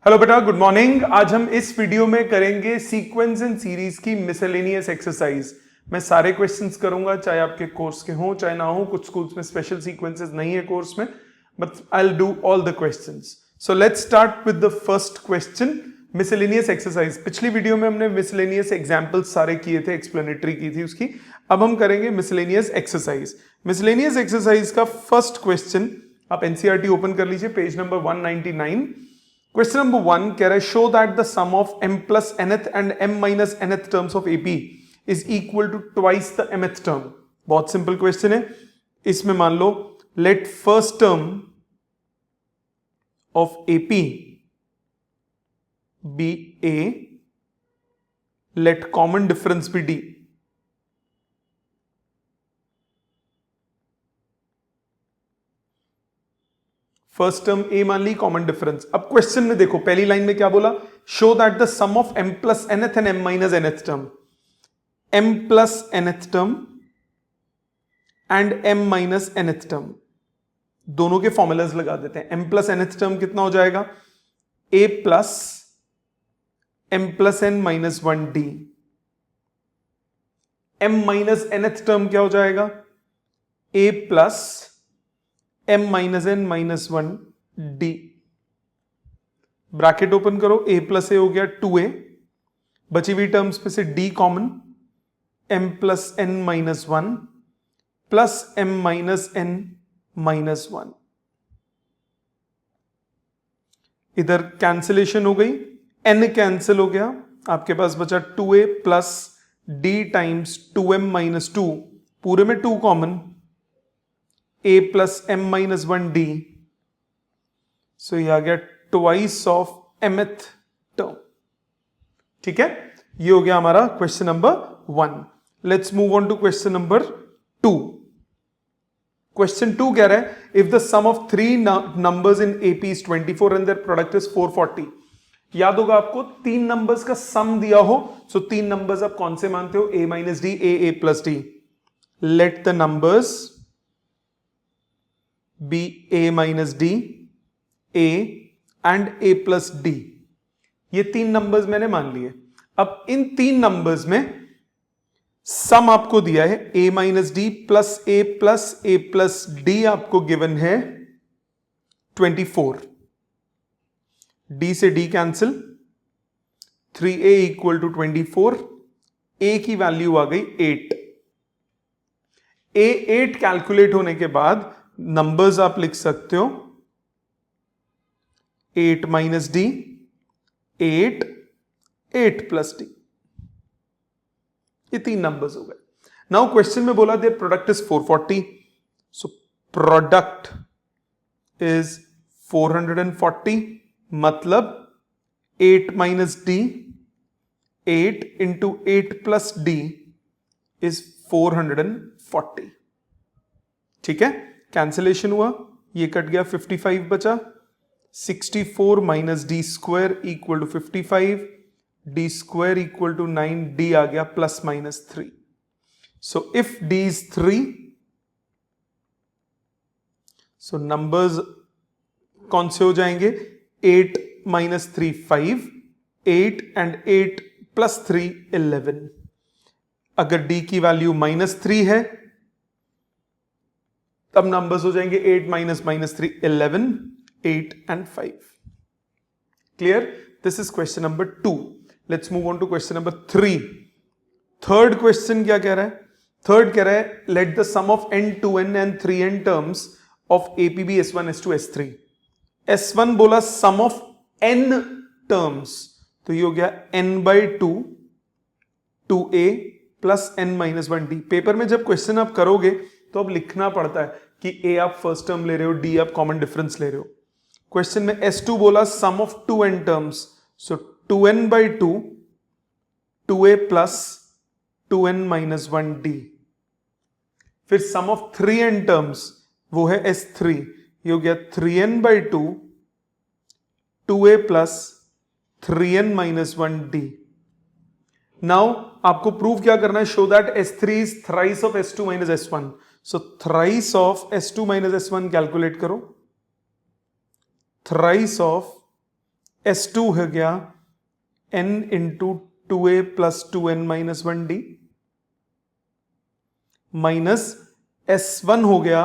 Hello बेटा, good morning. आज हम इस वीडियो में करेंगे सीक्वेंस एंड सीरीज की मिसलेनियस एक्सरसाइज। मैं सारे क्वेश्चंस करूंगा, चाहे आपके कोर्स के हों चाहे ना हो। कुछ स्कूल्स में स्पेशल सीक्वेंसेस नहीं है कोर्स में, but I will do all the questions. So let's start with the first question, miscellaneous exercise. पिछली वीडियो में हमने मिसलेनियस एग्जाम्पल्स सारे किए थे, एक्सप्लेनेटरी की थी उसकी। अब हम करेंगे मिसलेनियस एक्सरसाइज। मिसलेनियस एक्सरसाइज का फर्स्ट क्वेश्चन आप एनसीईआरटी ओपन कर लीजिए, पेज नंबर 199। क्वेश्चन नंबर 1 कह रहा है show that the sum of m plus nth and m minus nth terms of AP is equal to twice the mth term. बहुत simple question है। इसमें मान लो let first term of AP be A, let common difference be D। First term A मान ली, common difference. अब question में देखो, पहली लाइन में क्या बोला, show that the sum of m plus nth and m minus nth term, m plus nth term and m minus nth term, दोनों के फॉर्मूलाज लगा देते हैं। m प्लस nth टर्म कितना हो जाएगा, a plus m plus n minus 1d। m minus nth term क्या हो जाएगा, a plus m minus n minus 1d। Bracket open करो, a प्लस ए हो गया 2a, बची हुई टर्म्स में से d common, m plus n minus 1 plus m minus n minus 1। इधर कैंसिलेशन हो गई, n कैंसिल हो गया, आपके पास बचा 2a plus d times 2m minus 2, पूरे में 2 common, a plus m minus 1d। सो ये आ गया ट्वाइस ऑफ mth टर्म। ठीक है, ये हो गया हमारा question number 1। Let's move on to question number 2। Question 2 कह रहा है if the sum of three numbers in AP is 24 and their product is 440। याद होगा आपको, 3 नंबर्स का सम दिया हो, सो 3 नंबर्स आप कौन से मानते हो, a minus d, a plus d. Let the numbers be a minus d, a and a plus d. ये 3 नंबर्स मैंने मान लिए। अब इन 3 नंबर्स में सम आपको दिया है a minus d plus a plus d, आपको गिवन है 24। d से d cancel, 3a equal to 24, a की वैल्यू आ गई 8। a8 कैलकुलेट होने के बाद नंबर्स आप लिख सकते हो 8 माइनस डी, 8 प्लस डी। ये 3 नंबर्स हो गए। नाउ क्वेश्चन में बोला there product is 440, so product is 440, मतलब 8 minus D, 8 into 8 plus D is 440। ठीक है, कैंसिलेशन हुआ, ये कट गया, 55 बचा, 64 minus D square equal to 55, D square equal to 9, D आ गया plus minus 3। So if D is 3, so numbers कौन से हो जाएंगे, 8 माइनस 3 5, 8 एंड 8 प्लस 3 11। अगर डी की वैल्यू माइनस 3 है तब नंबर्स हो जाएंगे 8 minus minus 3 11, 8 and 5। Clear? This is question number 2। Let's move on to question number 3। Third question क्या कह रहा है, थर्ड कह रहा है let the sum of n 2n and 3n terms of AP be S1 S2 S3। S1 बोला sum of n terms, तो ये हो गया n by 2 2a plus n minus 1d। Paper में जब क्वेश्चन आप करोगे तो अब लिखना पड़ता है कि a आप फर्स्ट टर्म ले रहे हो, d आप कॉमन डिफरेंस ले रहे हो। क्वेश्चन में S2 बोला sum of 2n terms, so 2n by 2 2a plus 2n minus 1d। फिर सम ऑफ 3n टर्म्स, वो है S3, ये हो गया 3n by 2 2a plus 3n minus 1d। Now आपको प्रूव क्या करना है, show that S3 is thrice of S2 minus S1। So thrice of S2 minus S1 calculate करो, थ्राइस ऑफ S2 हो गया n into 2a plus 2n minus 1d minus S1 हो गया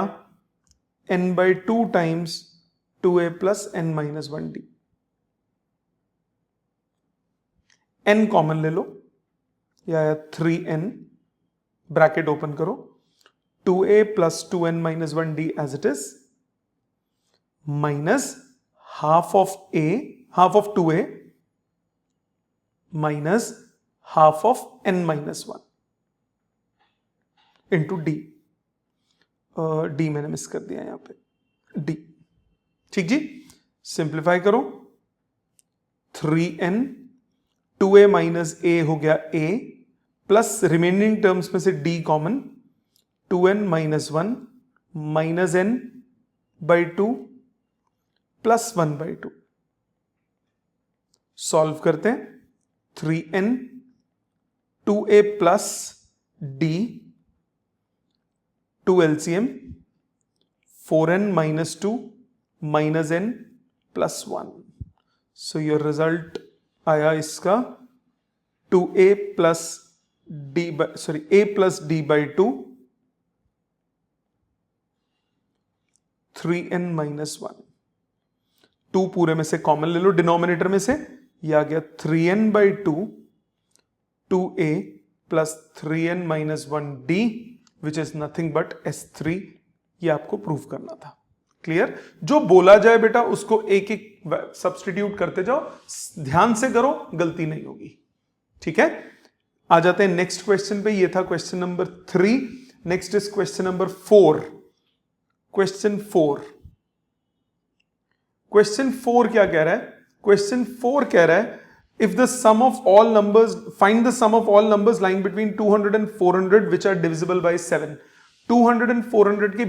n by 2 times 2a plus n minus 1d। n common ले लो, या 3n, bracket open करो, 2a plus 2n minus 1d as it is, minus half of 2a minus half of n minus 1 into d। d मैंने miss कर दिया यहां पे, d। ठीक जी, simplify करो, 3n, 2a माइनस a हो गया a, प्लस रिमेनिंग टर्म्स में से d common, 2n minus 1 minus n by 2 plus 1 by 2। Solve करते हैं, 3n, 2a plus d, 2 LCM, 4n minus 2 minus n plus 1। So your result आया इसका 2a plus d a plus d by 2, 3n minus 1। 2 पूरे में से common ले लो denominator में से, यह आ गया 3n by 2, 2a plus 3n minus 1d which is nothing but S3। ये आपको प्रूव करना था। क्लियर? जो बोला जाए बेटा उसको एक एक सब्सटीट्यूट करते जाओ, ध्यान से करो, गलती नहीं होगी। ठीक है, आ जाते हैं नेक्स्ट क्वेश्चन पे। ये था question number 3। Next is question number 4। Question 4 क्या कह रहा है? क्वेश्चन 4 कह रहा है if the sum of all numbers, find the sum of all numbers lying between 200 and 400 which are divisible by 7। 200 and 400 के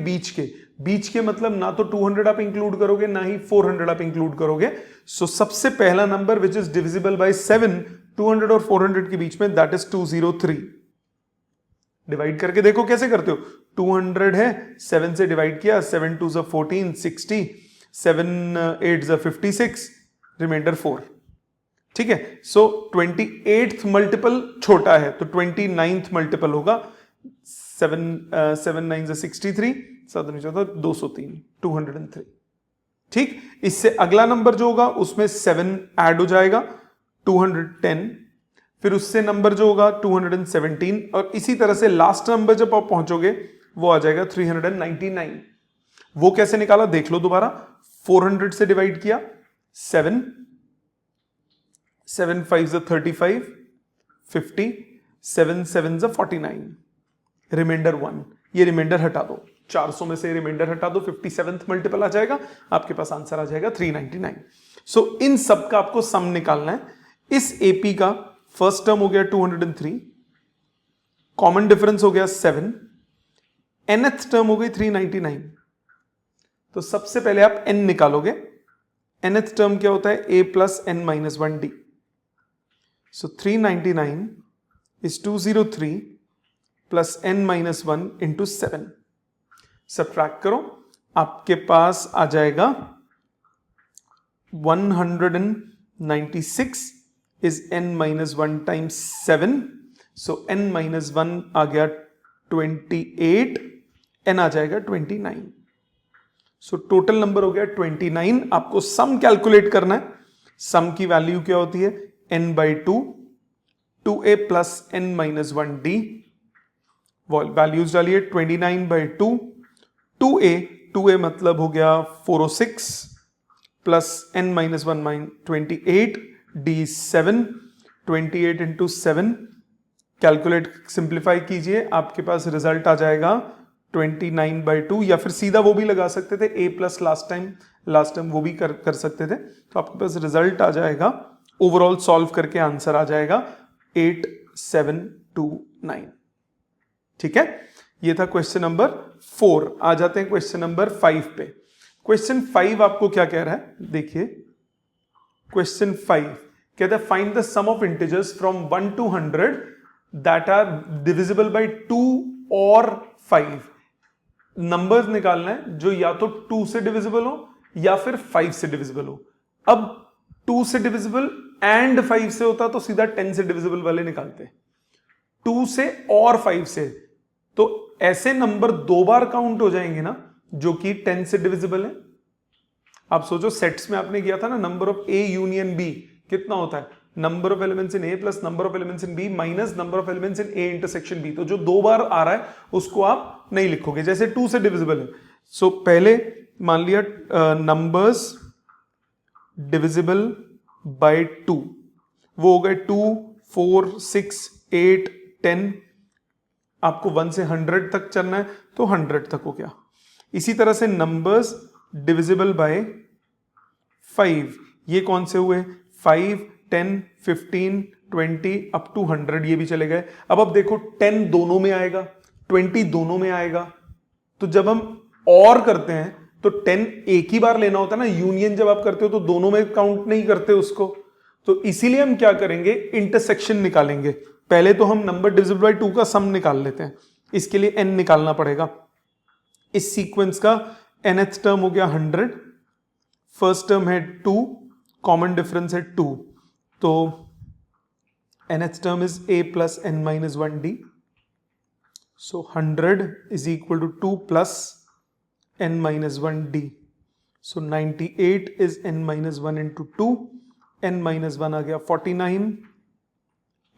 बीच के मतलब ना तो 200 आप इंक्लूड करोगे ना ही 400 आप इंक्लूड करोगे। सो सबसे पहला number which is divisible by 7 200 और 400 के बीच में, दैट इज 203। डिवाइड करके देखो कैसे करते हो। 200 है, 7 से डिवाइड किया, 7 2 14, 60, 7 8 56, रिमाइंडर 4। ठीक है, सो 28th मल्टीपल छोटा है तो 29th मल्टीपल होगा 7 9 63, 7 203, 203। ठीक, इससे अगला नंबर जो होगा उसमें 7 ऐड हो जाएगा, 210। फिर उससे नंबर जो होगा 217, और इसी तरह से लास्ट नंबर जब आप पहुंचोगे वो आ जाएगा 399। वो कैसे निकाला देख लो दोबारा। 400 से डिवाइड किया, 7 5 35, 50, 7 7 49, रिमाइंडर 1। ये रिमाइंडर हटा दो, 400 में से रिमाइंडर हटा दो, 57th मल्टीपल आ जाएगा, आपके पास आंसर आ जाएगा 399। सो इन सब का आपको सम निकालना है। इस एपी का फर्स्ट टर्म हो गया 203, कॉमन डिफरेंस हो गया 7, nth टर्म हो गई 399। तो सबसे पहले आप n निकालोगे। nth टर्म क्या होता है? a plus n minus 1d। So 399 is 203 plus n minus 1 into 7। Subtract करो, आपके पास आ जाएगा 196 is n minus 1 times 7, so n minus 1 आ गया 28, n आ जाएगा 29। सो टोटल नंबर हो गया 29। आपको सम कैलकुलेट करना है। सम की वैल्यू क्या होती है? n by 2, 2a plus n minus 1d। Values डालिए, 29 by 2, 2a मतलब हो गया 406 plus n minus 1 28, d 7, 28 into 7। Calculate simplify कीजिए, आपके पास रिजल्ट आ जाएगा 29 by 2, या फिर सीधा वो भी लगा सकते थे, a प्लस लास्ट टाइम वो भी कर सकते थे। तो आपके पास रिजल्ट आ जाएगा, ओवरऑल सॉल्व करके आंसर आ जाएगा 8729। ठीक है, ये था क्वेश्चन नंबर 4। आ जाते हैं क्वेश्चन नंबर 5 पे। क्वेश्चन 5 आपको क्या कह रहा है? देखिए, क्वेश्चन 5 कहता है find the sum of integers from 1 to 100 that are divisible by 2 और 5। नंबर्स निकालना है जो या तो 2 से डिविजिबल हो या फिर 5 से डिविजिबल हो। अब 2 से डिविजिबल एंड 5 से होता तो सीधा 10 से डिविजिबल वाले निकालते, 2 से और 5 से, तो ऐसे नंबर 2 बार काउंट हो जाएंगे ना जो कि 10 से डिविजिबल है। आप सोचो सेट्स में आपने किया था ना, number of A union B कितना होता है, number of elements in A plus number of elements in B minus number of elements in A intersection B. तो जो 2 बार आ रहा है उसको आप नहीं लिखोगे, जैसे 2 से डिविजिबल है। सो पहले मान लिया नंबर्स डिविजिबल बाय 2, वो हो गए 2, 4, 6, 8, 10। आपको 1 से 100 तक चलना है तो 100 तक हो गया। इसी तरह से नंबर्स डिविजिबल बाय 5, ये कौन से हुए, 5, 10, 15, 20 अप टू 100, ये भी चले गए। अब देखो 10 दोनों में आएगा, 20 दोनों में आएगा, तो जब हम और करते हैं तो 10 एक ही बार लेना होता है ना, यूनियन जब आप करते हो तो दोनों में काउंट नहीं करते उसको, तो इसीलिए हम क्या करेंगे, इंटरसेक्शन निकालेंगे। पहले तो हम नंबर डिविजिबल बाय 2 का सम निकाल लेते हैं, इसके लिए n निकालना पड़ेगा। इस सीक्वेंस का nth टर्म हो गया 100, फर्स्ट टर्म है 2, कॉमन डिफरेंस है 2, तो nth term is a plus n minus 1d, so 100 is equal to 2 plus n minus 1d, so 98 is n minus 1 into 2, n minus 1 आ गया 49,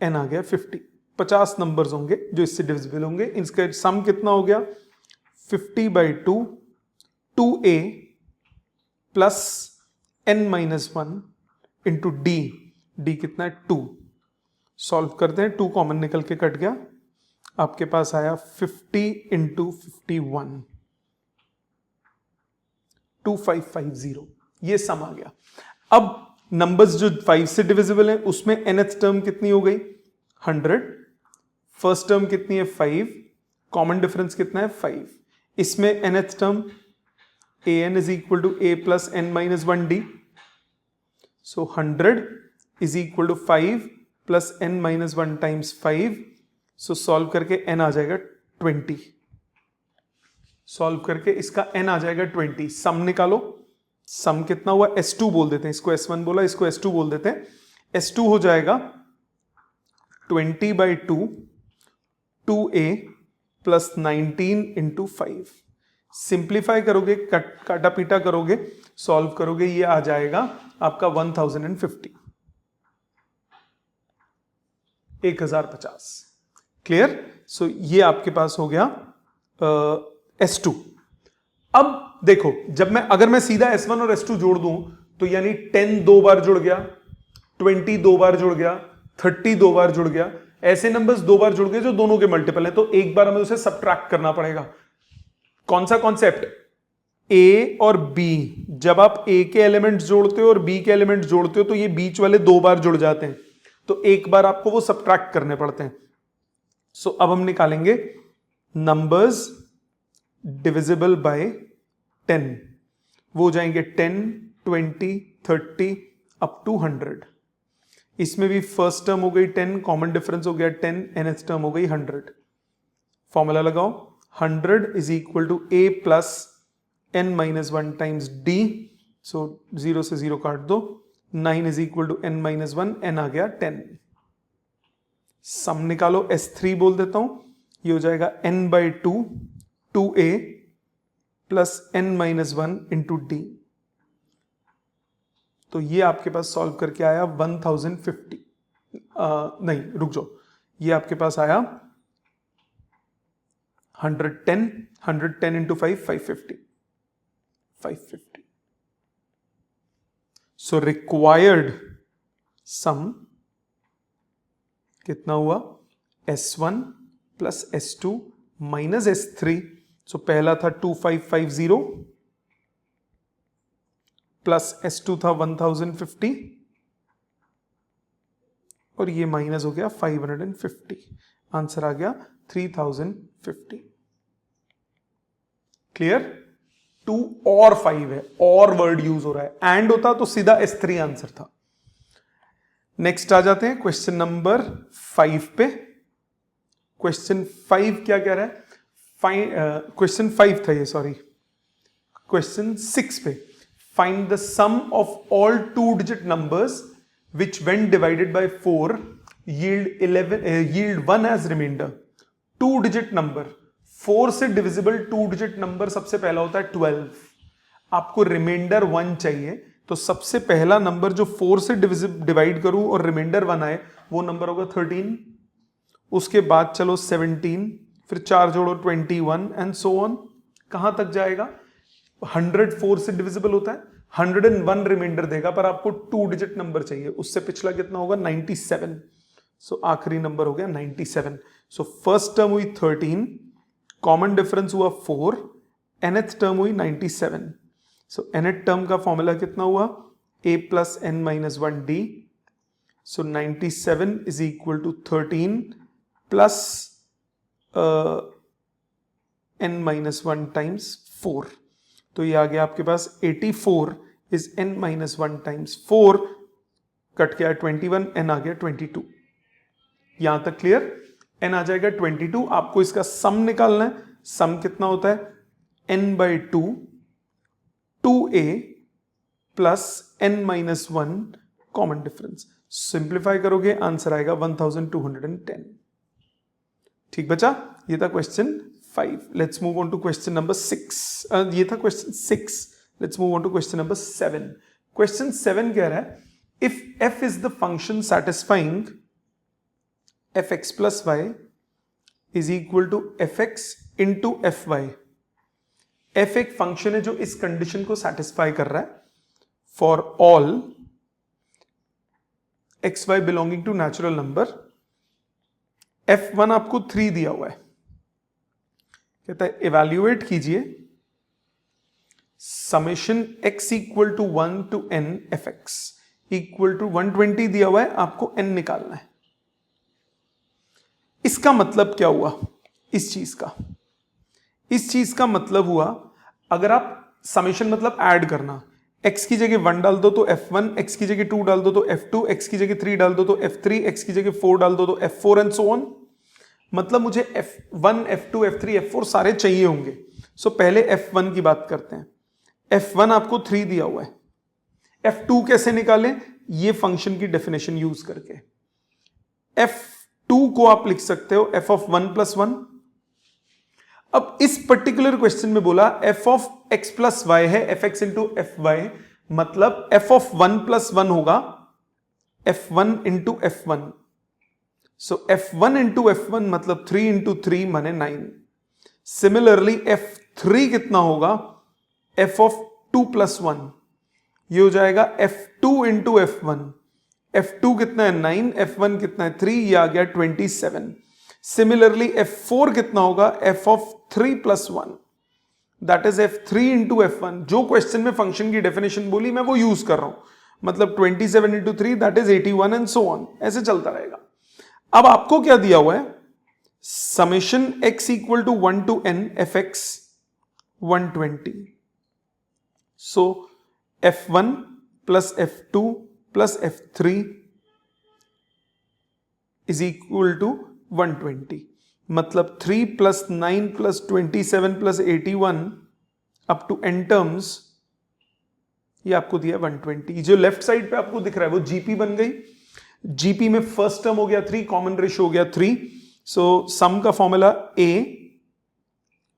n आ गया 50। 50 नंबर्स होंगे जो इससे डिविजिबल होंगे। इसका सम कितना हो गया, 50 by 2, 2a plus n minus 1 into d, d कितना है 2। सॉल्व करते हैं, 2 कॉमन निकल के कट गया, आपके पास आया 50 इंटू 51, 2550, ये सम आ गया। अब नंबर्स जो 5 से डिविजिबल है उसमें nth टर्म कितनी हो गई, 100, फर्स्ट टर्म कितनी है 5, कॉमन डिफरेंस कितना है 5, इसमें nth term an is equal to a plus n minus 1d, so 100 is equal to 5 plus n minus 1 times 5, so solve करके n आ जाएगा 20, सॉल्व करके इसका n आ जाएगा 20। सम निकालो, सम कितना हुआ, S2 बोल देते हैं, इसको S1 बोला, इसको S2 बोल देते हैं। S2 हो जाएगा 20 by 2, 2a plus 19 into 5। Simplify करोगे, काटा पीटा करोगे, सॉल्व करोगे, ये आ जाएगा आपका 1050, 1050। क्लियर? सो ये आपके पास हो गया S2। अब देखो, अगर मैं सीधा S1 और S2 जोड़ दूं तो यानी 10 2 बार जुड़ गया, 20 2 बार जुड़ गया, 30 2 बार जुड़ गया, ऐसे नंबर्स 2 बार जुड़ गए जो दोनों के मल्टीपल हैं, तो एक बार हमें उसे सब्ट्रैक्ट करना पड़ेगा। कौन सा कॉन्सेप्ट, A और B, जब आप A के एलिमेंट्स जोड़ते हो और B के एलिमेंट्स जोड़ते हो तो ये बीच वाले 2 बार जुड़ जाते हैं, तो एक बार आपको वो सब्ट्रैक्ट करने पड़ते हैं। सो अब हम निकालेंगे नंबर्स डिविजिबल बाय 10, वो हो जाएंगे 10, 20, 30 अप टू 100। इसमें भी फर्स्ट टर्म हो गई 10, कॉमन डिफरेंस हो गया 10, nth टर्म हो गई 100। फॉर्मूला लगाओ, 100 is equal to a plus n minus 1 times d, so 0 से 0 काट दो, 9 is equal to n minus 1, n आ गया 10। सम निकालो, S3 बोल देता हूं, ये हो जाएगा n by 2, 2a plus n minus 1 into D, तो ये आपके पास सॉल्व करके आया 1050, नहीं रुक जाओ, ये आपके पास आया 110 इंटू 5, 550। सो रिक्वायर्ड सम कितना हुआ, S1 plus S2 minus S3, सो पहला था 2550 प्लस S2 था 1050 और ये माइनस हो गया 550, आंसर आ गया 3050। क्लियर? 2 और 5 है, और वर्ड यूज हो रहा है, एंड होता तो सीधा S3 आंसर था। नेक्स्ट आ जाते हैं क्वेश्चन नंबर 5 पे। क्वेश्चन 5 क्या कह रहा है, क्वेश्चन 5 था ये, सॉरी, क्वेश्चन 6 पे find the sum of all 2-digit numbers which when divided by 4 yield 1 as remainder. 2-digit number, 4 से डिविजिबल 2-digit नंबर सबसे पहला होता है 12. आपको रिमाइंडर 1 चाहिए, तो सबसे पहला नंबर जो 4 से डिवाइड करूं और रिमाइंडर 1 आए वो नंबर होगा 13. उसके बाद चलो 17, फिर 4 जोड़ो 21 एंड सो ऑन. कहां तक जाएगा? 104 से डिविजिबल होता है, 101 रिमाइंडर देगा, पर आपको 2-digit नंबर चाहिए. उससे पिछला कितना होगा? 97. सो आखिरी नंबर हो गया 97. सो फर्स्ट टर्म हुई 13, कॉमन डिफरेंस हुआ 4, nth टर्म हुई 97. सो nth टर्म का फॉर्मूला कितना हुआ? a plus n minus 1d. So 97 is equal to 13 plus n minus 1 times 4. तो ये आ गया आपके पास 84 इज n माइनस 1 टाइम्स 4, कट गया 21, n आ गया 22. यहां तक क्लियर? n आ जाएगा 22. आपको इसका सम निकालना है. सम कितना होता है? n by 2 2a plus n minus 1 common difference. Simplify करोगे आंसर आएगा 1210. ठीक बचा? ये था question 5. Let's move on to question number 6. ये था question 6. Let's move on to question number 7. Question 7 कह रहा है if f is the function satisfying fx plus y is equal to fx into fy. f एक function है जो इस condition को सैटिस्फाई कर रहा है for all xy belonging to natural number. f1 आपको 3 दिया हुआ है. कहता है इवैल्यूएट कीजिए summation x equal to 1 to n fx equal to 120 दिया हुआ है, आपको n निकालना है. इसका मतलब क्या हुआ? इस चीज का मतलब हुआ, अगर आप समेशन मतलब ऐड करना, x की जगह 1 डाल दो तो f1, x की जगह 2 डाल दो तो f2, x की जगह 3 डाल दो तो f3, x की जगह 4 डाल दो तो f4 एंड सो ऑन. मतलब मुझे f1, f2, f3, f4 सारे चाहिए होंगे. सो पहले f1 की बात करते हैं. f1 आपको 3 दिया हुआ है. f2 कैसे निकालें? ये फंक्शन की डेफिनेशन यूज करके. f2 को आप लिख सकते हो f ऑफ 1 प्लस 1. अब इस पर्टिकुलर क्वेश्चन में बोला f of x plus y है fx इंटू fy, मतलब f ऑफ 1 प्लस 1 होगा f1 इंटू f1. सो f1 इंटू f1 मतलब 3 इंटू 3 माने 9. सिमिलरली f3 कितना होगा? f ऑफ 2 प्लस 1, ये हो जाएगा f2 इंटू f1. f2 कितना है? 9. f1 कितना है? 3. ये आ गया 27. सिमिलरली f4 कितना होगा? f of 3 plus 1, that is f3 into f1. जो क्वेश्चन में फंक्शन की डेफिनेशन बोली मैं वो यूज कर रहा हूं. मतलब 27 into 3 that is 81 and so on. ऐसे चलता रहेगा. अब आपको क्या दिया हुआ है? Summation x equal to 1 to n fx 120. So f1 plus f2 plus f3 is equal to 120. मतलब 3 plus 9 plus 27 plus 81 up to n terms, ये आपको दिया 120. जो लेफ्ट साइड पे आपको दिख रहा है वो जीपी बन गई. जीपी में फर्स्ट टर्म हो गया 3, कॉमन रेशियो हो गया 3. सो सम का formula a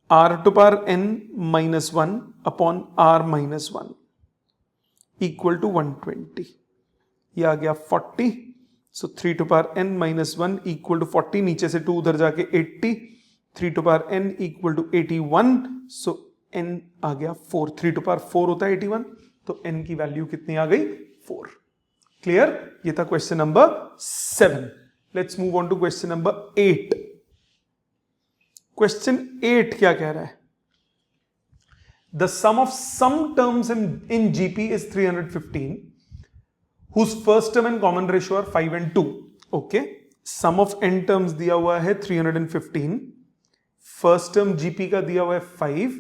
r to power n minus 1 upon r minus 1 equal to 120. ये आ गया 40. So 3 to power n minus 1 equal to 40. नीचे से 2 उधर जाके 80. 3 to power n equal to 81. So n आ गया 4. 3 टू पावर 4 होता है 81. तो n की वैल्यू कितनी आ गई? 4. क्लियर? ये था question number 7. Let's move on to question number 8. Question 8 क्या कह रहा है? The sum of some terms in GP is 315 whose first term and common ratio are 5 and 2. Okay, sum of n terms दिया हुआ है 315, first term GP का दिया हुआ है 5,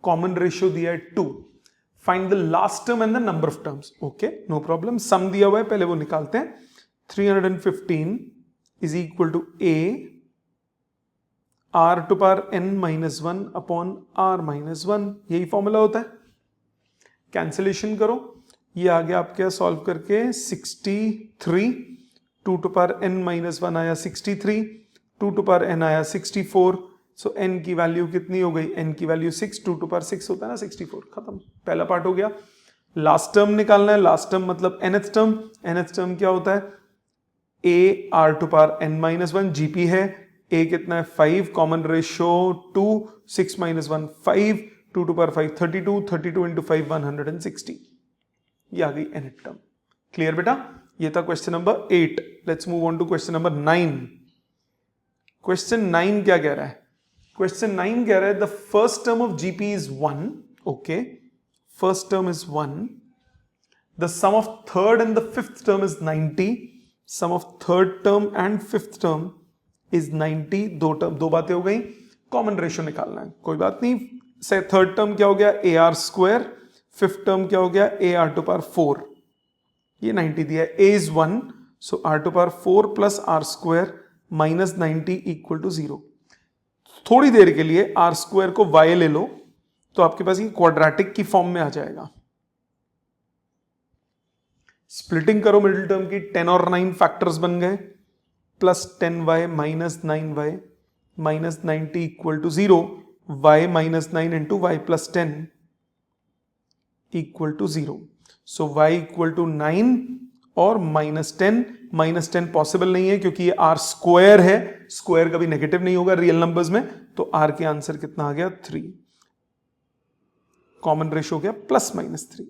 कॉमन रेशियो दिया है 2. Find the last term and the number of terms. Okay, no problem. Sum दिया हुआ है, पहले वो निकालते हैं. 315 is equal to a r to power n minus 1 upon r minus 1. यही फॉर्मूला होता है. कैंसिलेशन करो, ये आ गया आपके सॉल्व करके 63, 2 टू पावर n माइनस 1 आया 63, 2 टू पावर n आया 64, सो n की वैल्यू कितनी हो गई, n की वैल्यू 6, 2 टू पावर 6 होता है ना 64, खत्म, पहला पार्ट हो गया। लास्ट टर्म निकालना है, लास्ट टर्म मतलब nth टर्म, nth टर्म क्या होता है, a r to power n minus 1, gp है, a कितना है 5, common ratio 2, 6 minus 1 5, 2 to power 5 32, 32 into 5 160, ये आ गई nth टर्म। क्लियर बेटा, ये था question number 8। Let's move on to question number 9। Question 9 क्या कह रहा है, क्वेश्चन 9 कह रहा है the first term of GP is 1, okay, first term is 1, the sum of third and the fifth term is 90, sum of third term and fifth term is 90, दो बातें हो गई, कॉमन रेशियो निकालना है, कोई बात नहीं, से थर्ड टर्म क्या हो गया a r square, fifth term क्या हो गया ए आर टू पावर 4, ये 90 दिया है, A is 1, so R to power 4 plus R square minus 90 equal to 0। थोड़ी देर के लिए आर स्क्वायर को वाई ले लो तो आपके पास ये क्वाड्रेटिक की फॉर्म में आ जाएगा। स्प्लिटिंग करो मिडिल टर्म की, 10 और 9 फैक्टर्स बन गए, plus 10y minus 9y minus 90 equal to 0, y minus 9 into y plus 10 equal to 0, so y equal to 9 और माइनस 10 पॉसिबल नहीं है क्योंकि ये आर स्क्वायर है, स्क्वायर कभी नेगेटिव नहीं होगा रियल नंबर्स में, तो आर के आंसर कितना आ गया 3, कॉमन रेशियो हो गया प्लस माइनस 3,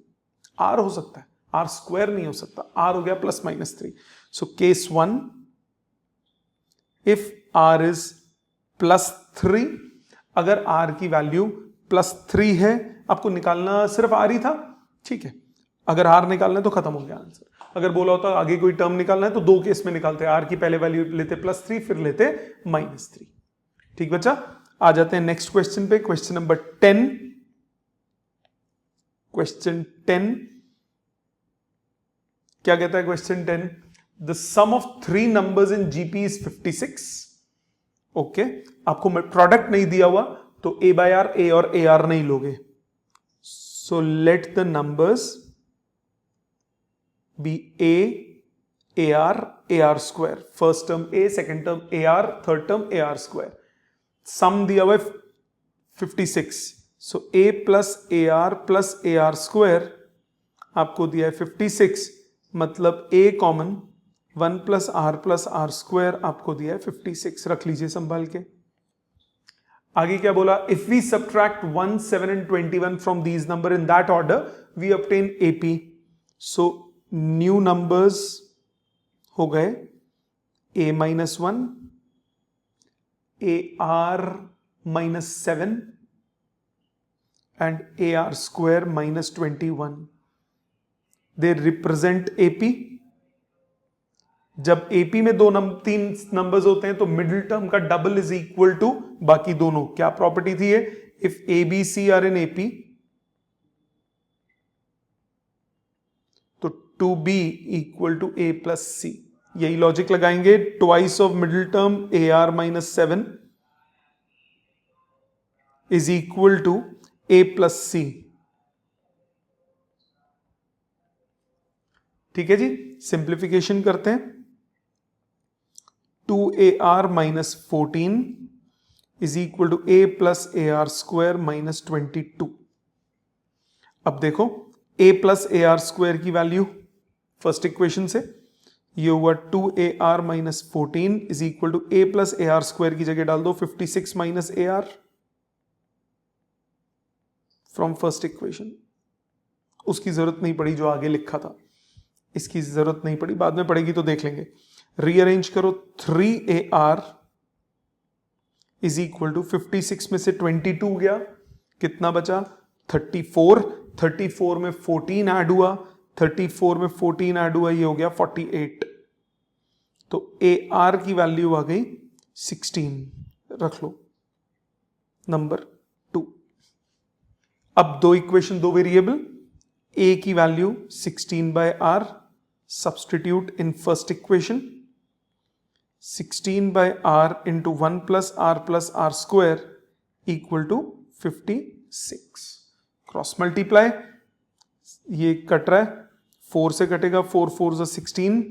आर हो सकता है, आर स्क्वायर नहीं हो सकता, आर हो गया plus minus 3, so case 1 if r is plus 3, अगर आर की वैल्यू प्लस 3 है, आपको निकालना सिर्फ आर ही था, ठीक है, अगर आर निकालना है तो खत्म हो गया आंसर। अगर बोला होता आगे कोई टर्म निकालना है तो दो केस में निकालते, आर की पहले वैल्यू लेते +3 फिर लेते -3। ठीक बच्चा, आ जाते हैं नेक्स्ट क्वेश्चन पे, क्वेश्चन नंबर 10। क्वेश्चन 10 क्या कहता है, question 10 the sum of 3 numbers in GP is 56। Okay, आपको प्रोडक्ट नहीं दिया हुआ तो a बाय आर, a और a r नहीं लोगे, so let the numbers be a r square, first term a, second term a r, third term a r square, sum दिया हुआ है 56, so a plus a r square आपको दिया है 56, मतलब a common 1 plus r square आपको दिया है 56, रख लीजिए संभाल के। आगे क्या बोला, if we subtract 1, 7 and 21 from these number in that order we obtain AP, so new numbers हो गए a minus 1, AR minus 7 and AR square minus 21, they represent AP। जब AP में 3 नंबर्स होते हैं तो मिडिल टर्म का डबल इज इक्वल टू बाकी दोनों, क्या प्रॉपर्टी थी ये, if ABC are in AP तो 2B equal to A plus C, यही लॉजिक लगाएंगे, twice of middle term AR minus 7 is equal to A plus C। ठीक है जी, सिंप्लीफिकेशन करते हैं, 2AR minus 14 is equal to A plus AR square minus 22। अब देखो A प्लस AR स्क्वायर की वैल्यू फर्स्ट इक्वेशन से ये हुआ 2AR minus 14 is equal to A plus AR square की जगह डाल दो 56 minus AR from first equation, उसकी जरूरत नहीं पड़ी जो आगे लिखा था, इसकी जरूरत नहीं पड़ी, बाद में पड़ेगी तो देख लेंगे। रीअरेंज करो, 3AR इज इक्वल टू 56 में से 22 गया, कितना बचा 34, 34 में 14 ऐड हुआ, 34 में 14 ऐड हुआ, ये हो गया 48, तो AR की वैल्यू आ गई 16, रख लो नंबर 2। अब दो इक्वेशन, दो वेरिएबल, A की value 16 by R, substitute in first equation, 16 by R into 1 plus R square equal to 56. Cross multiply, ये कट रहा है, 4 से कटेगा, 4 4 16,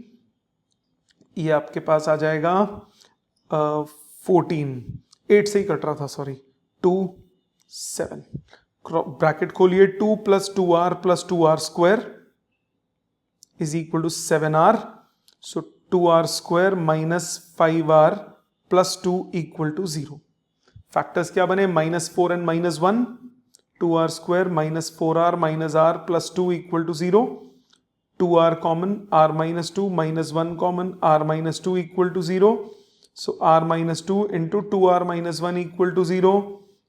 ये आपके पास आ जाएगा 14, 8 से ही कट रहा था, सॉरी, 2 7, ब्रैकेट खोलिए, 2 plus 2r plus 2r square is equal to 7r, so 2r square minus 5r plus 2 equal to 0। Factors क्या बने, -4 and -1, 2r square minus 4r minus r plus 2 equal to 0, 2r common, r minus 2 minus 1 common, r minus 2 equal to 0, so r minus 2 into 2r minus 1 equal to 0,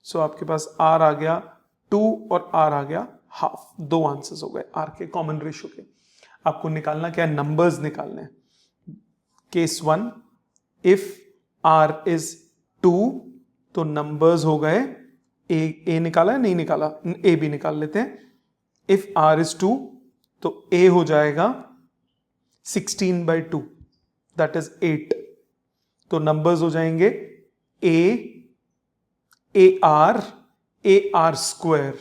so आपके पास r आ गया 2 और r आ गया half. दो answers हो गए r के common ratio के। आपको निकालना क्या है, नंबर्स निकालने हैं। केस 1, इफ r इज 2 तो नंबर्स हो गए, ए निकाला है, नहीं निकाला, ए भी निकाल लेते हैं। इफ r इज 2 तो a हो जाएगा 16/2, दैट इज 8, तो नंबर्स हो जाएंगे ar स्क्वायर,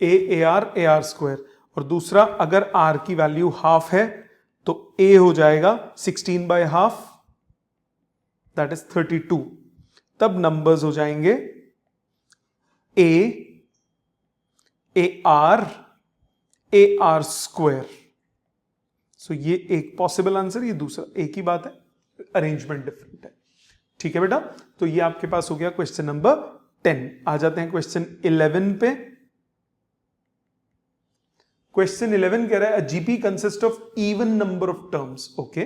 ar स्क्वायर, और दूसरा अगर r की वैल्यू हाफ है तो a हो जाएगा 16/2, दैट इज 32, तब नंबर्स हो जाएंगे ar स्क्वायर। सो ये एक पॉसिबल आंसर, ये दूसरा, एक ही बात है, अरेंजमेंट डिफरेंट है। ठीक है बेटा, तो ये आपके पास हो गया क्वेश्चन नंबर 10। आ जाते हैं क्वेश्चन 11 पे। क्वेश्चन 11 कह रहा है, GP consist of even number of terms, okay,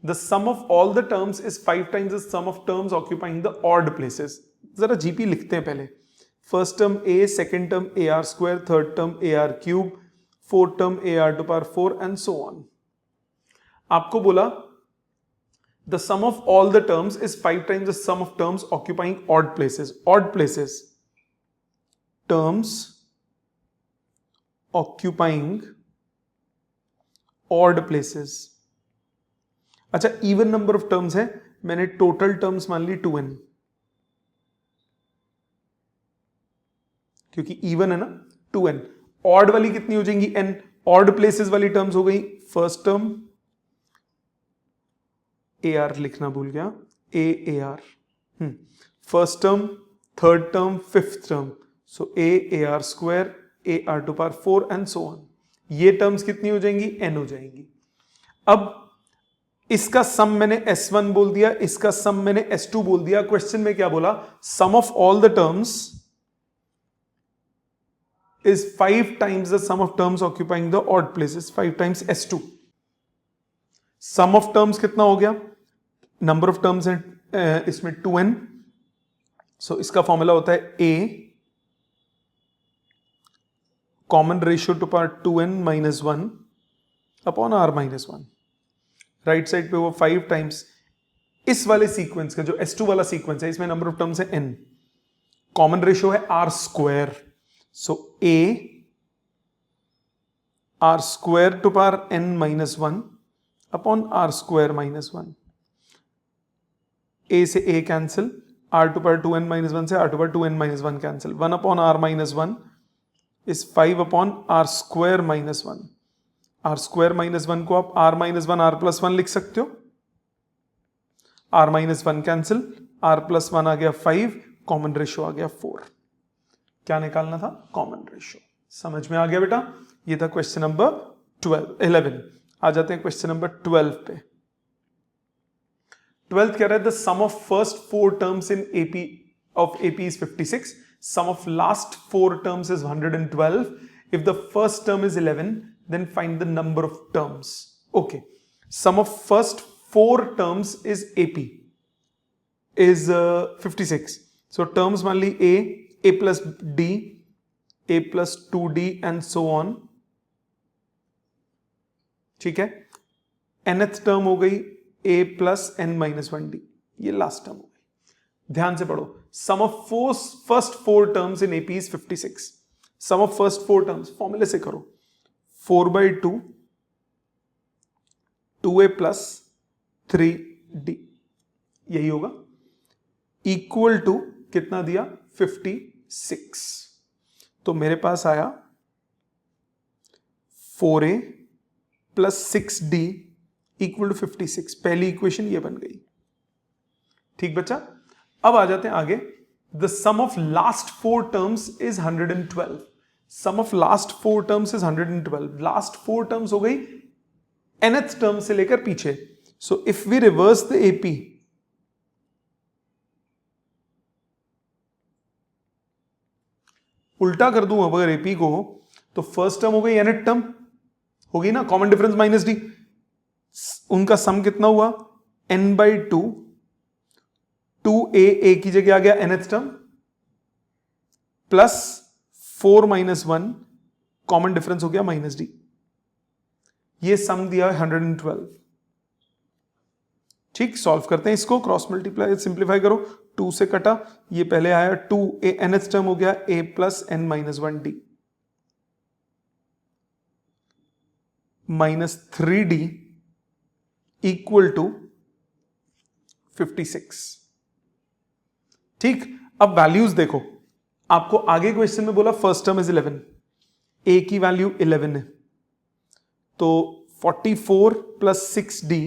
the sum of all the terms is 5 times the sum of terms occupying the odd places. जरा जीपी लिखते हैं पहले। First term a, second term ar square, third term ar cube, fourth term ar to power 4 and so on. आपको बोला the sum of all the terms is 5 times the sum of terms occupying odd places. Odd places, terms occupying odd places. अच्छा, even number of terms है, मैंने total terms मान ली 2n, क्योंकि even है ना, 2n। Odd वाली कितनी हो जाएंगी, n। ऑड प्लेसेस वाली टर्म्स हो गई, फर्स्ट टर्म ar लिखना भूल गया, ar, first term, third term, fifth term, so ar square, ar to power 4 and so on. ये टर्म्स कितनी हो जाएंगी, n हो जाएंगी। अब इसका सम मैंने s1 बोल दिया, इसका सम मैंने s2 बोल दिया। क्वेश्चन में क्या बोला, sum of all the terms is 5 times the sum of terms occupying the odd places, 5 times s2। sum of terms कितना हो गया, number of terms है इसमें 2n, so इसका फॉर्मूला होता है a common ratio two power 2n minus 1 upon r minus 1। Right side पे वो 5 टाइम्स इस वाले सीक्वेंस का, जो s2 वाला सीक्वेंस है, इसमें नंबर ऑफ टर्म्स है n, कॉमन रेशियो है r square, so a r square to power n minus 1 upon r square minus 1। a से a cancel, r to power 2n minus 1 से r to power 2n minus 1 cancel, 1 upon r minus 1 is 5 upon r square minus 1। r square minus 1 को आप r minus 1 r plus 1 लिख सकते हो, r minus 1 cancel, r plus 1 आ गया 5, common ratio आ गया 4। क्या निकालना था, कॉमन रेशियो। समझ में आ गया बेटा, ये था क्वेश्चन नंबर 11। आ जाते हैं क्वेश्चन नंबर 12 पे। 12th कह रहा है, the sum of first 4 terms in AP of AP is 56, sum of last 4 terms is 112, if the first term is 11 then find the number of terms. Okay, sum of first 4 terms is AP is 56, so terms मान ली a plus d, a plus 2d and so on। ठीक है, nth term हो गई a plus n minus 1d, ये last term हो गई। ध्यान से पढ़ो, sum of first 4 terms in AP is 56। Sum of first 4 terms फॉर्मूले से करो, 4/2 2a plus 3d, यही होगा, इक्वल टू कितना दिया 56। तो मेरे पास आया 4a plus 6d equal to 56। पहली इक्वेशन ये बन गई। ठीक बच्चा, अब आ जाते हैं आगे। The sum of last 4 terms is 112। Sum of last 4 terms is 112। Last 4 terms हो गई nth टर्म से लेकर पीछे। So if we reverse the AP, उल्टा कर दूं अगर एपी को, तो फर्स्ट टर्म हो गई nth टर्म होगी ना, कॉमन डिफरेंस माइनस डी, उनका सम कितना हुआ n/2, 2a की जगह आ गया nth term, plus 4 - 1 common difference हो गया माइनस डी। ये सम दिया 112। ठीक, सॉल्व करते हैं इसको, क्रॉस मल्टीप्लाई सिंप्लीफाई करो, 2 से कटा, ये पहले आया 2a, nth टर्म हो गया a plus n - 1d minus 3d equal to 56। ठीक, अब वैल्यूज देखो, आपको आगे क्वेश्चन में बोला फर्स्ट टर्म इज 11, a की वैल्यू 11 है, तो 44 plus 6d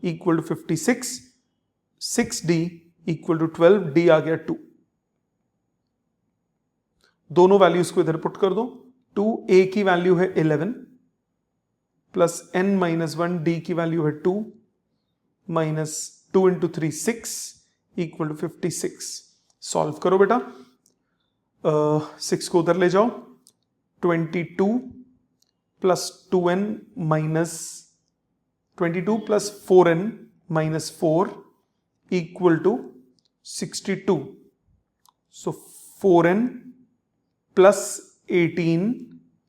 equal to 56, 6d equal to 12, d आ गया 2। दोनों वैल्यूज को इधर पुट कर दो, 2a की वैल्यू है 11 प्लस n - 1 d की वैल्यू है 2 माइनस 2 × 3 6 इक्वल टू 56। सॉल्व करो बेटा, 6 को उधर ले जाओ, 22 plus 2n minus 22 plus 4n minus 4 equal to 62। So 4n plus 18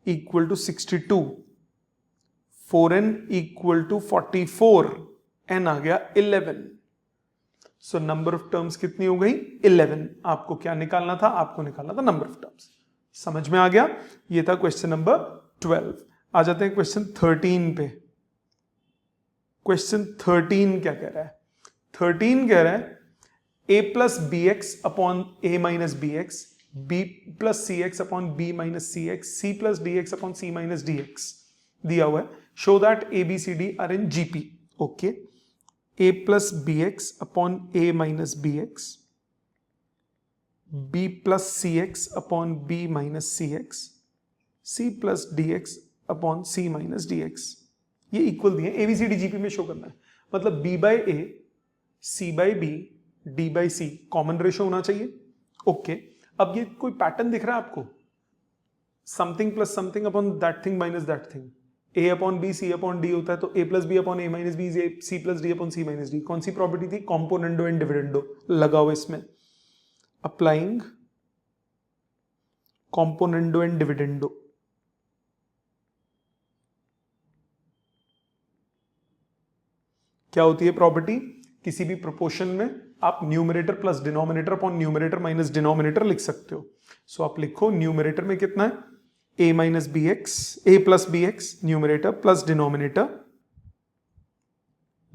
equal to 62, 4n equal to 44, n आ गया 11। सो नंबर ऑफ टर्म्स कितनी हो गई 11। आपको क्या निकालना था, आपको निकालना था नंबर ऑफ टर्म्स। समझ में आ गया, ये था क्वेश्चन नंबर 12। आ जाते हैं क्वेश्चन 13 पे। क्वेश्चन 13 क्या कह रहा है, 13 कह रहा है a plus B X upon A minus B X, b plus C X upon B minus C X, C plus D X upon C minus D X दिया हुआ है। Show that A B C D are in GP. Okay, a plus B X upon A minus B X, b plus C X upon B minus C X, c plus D X upon C minus D x, ये equal दिए, ABCD GP में show करना है। मतलब b by A, c by B, d by C common ratio होना चाहिए। Okay, अब ये कोई पैटर्न दिख रहा है आपको, something plus something upon that thing minus that thing, a upon B C upon D होता है, तो a plus B upon A minus B, C plus D upon C minus D. कौन सी प्रॉपर्टी थी, कॉम्पोनेंडो एंड डिविडेंडो लगा हुआ इसमें। Applying componendo and dividendo, क्या होती है प्रॉपर्टी, किसी भी प्रोपोर्शन में आप numerator plus denominator upon numerator minus denominator लिख सकते हो। सो आप लिखो न्यूमरेटर में कितना है, a minus B X, A plus B X numerator plus denominator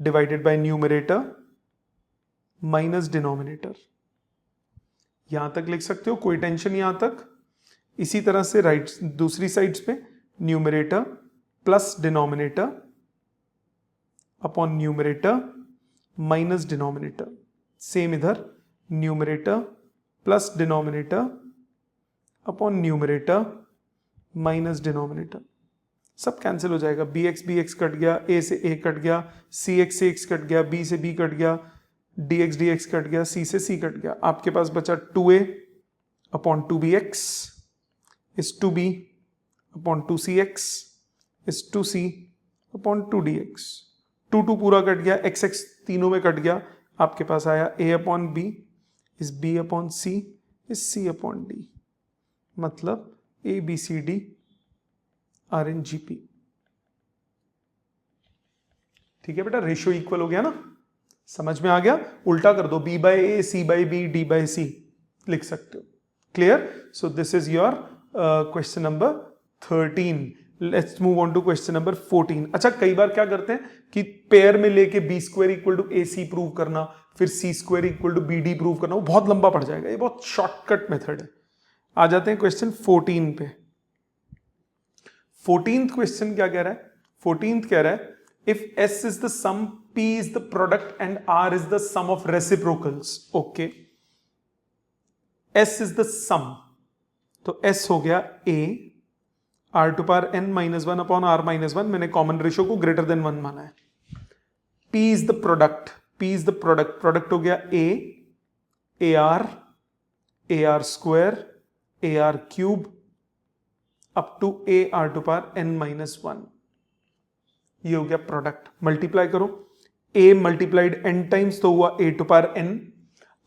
divided by numerator minus denominator. यहां तक लिख सकते हो, कोई टेंशन यहां तक। इसी तरह से राइट दूसरी साइड्स पे numerator plus denominator upon numerator minus denominator. Same इधर numerator plus denominator upon numerator minus denominator. सब कैंसिल हो जाएगा, बी एक्स कट गया, ए से ए कट गया, सी एक्स कट गया, बी से बी कट गया, डी एक्स कट गया, सी से सी कट गया। आपके पास बचा 2a upon 2bx is 2b upon 2cx is 2c upon 2dx। 2 पूरा कट गया, x तीनों में कट गया, आपके पास आया a upon B is b upon c is c upon d। मतलब A B C D are in GP. ठीक है बेटा, रेशियो इक्वल हो गया ना, समझ में आ गया। उल्टा कर दो, b by A, C by B, D by C लिख सकते हो। Clear? So this is your question number 13। Let's move on to question number 14। अच्छा, कई बार क्या करते हैं कि पेयर में लेके B square equal to A C prove करना, फिर C square equal to B D prove करना, वो बहुत लंबा पड़ जाएगा। ये बहुत शॉर्टकट मेथड है। आ जाते हैं क्वेश्चन 14 पे। 14th क्वेश्चन क्या कह रहा है? 14th कह रहा है if S is the sum, P is the product and R is the sum of reciprocals. Okay, S is the sum, तो S हो गया A R to power n minus one upon R minus one. मैंने common ratio को greater than 1 माना है। P is the product, P is the product, product हो गया AR square, AR cube up to AR to power n minus one. ये हो गया product. Multiply करो, A मल्टीप्लाइड n टाइम्स तो हुआ A to power n।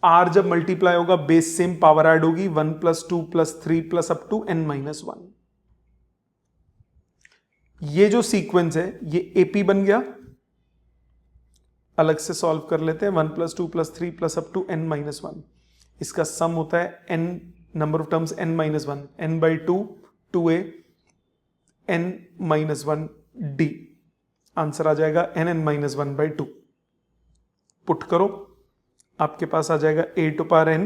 R जब multiply होगा बेस सेम पावर ऐड होगी, 1 plus 2 plus 3 plus up to n minus one. ये जो सीक्वेंस है ये AP बन गया। अलग से सॉल्व कर लेते हैं। 1 plus 2 plus 3 plus up to n minus one. इसका सम होता है n number of terms n minus one, n by 2 2a n minus one d। Answer आ जाएगा n minus one by 2। Put करो, आपके पास आ जाएगा a to power n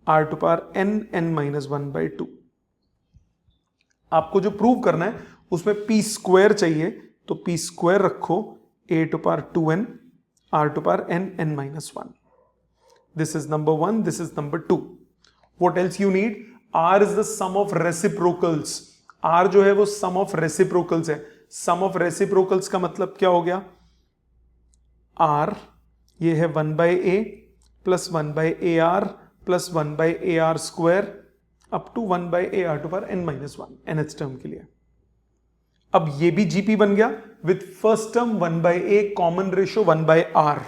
r to power n minus one by 2। आपको जो prove करना है उसमें p स्क्वायर चाहिए, तो p स्क्वायर रखो, a to power 2n r to power n minus one. This is number 1, this is number 2। What else you need? r is the sum of reciprocals. r जो है वो सम of reciprocals है। सम of reciprocals का मतलब क्या हो गया? r ये है 1 by a plus 1 by AR plus 1 by AR square up to 1 by AR to power n minus one, nth term के लिए। अब ये भी GP बन गया with first term 1 by a, common ratio 1 by R।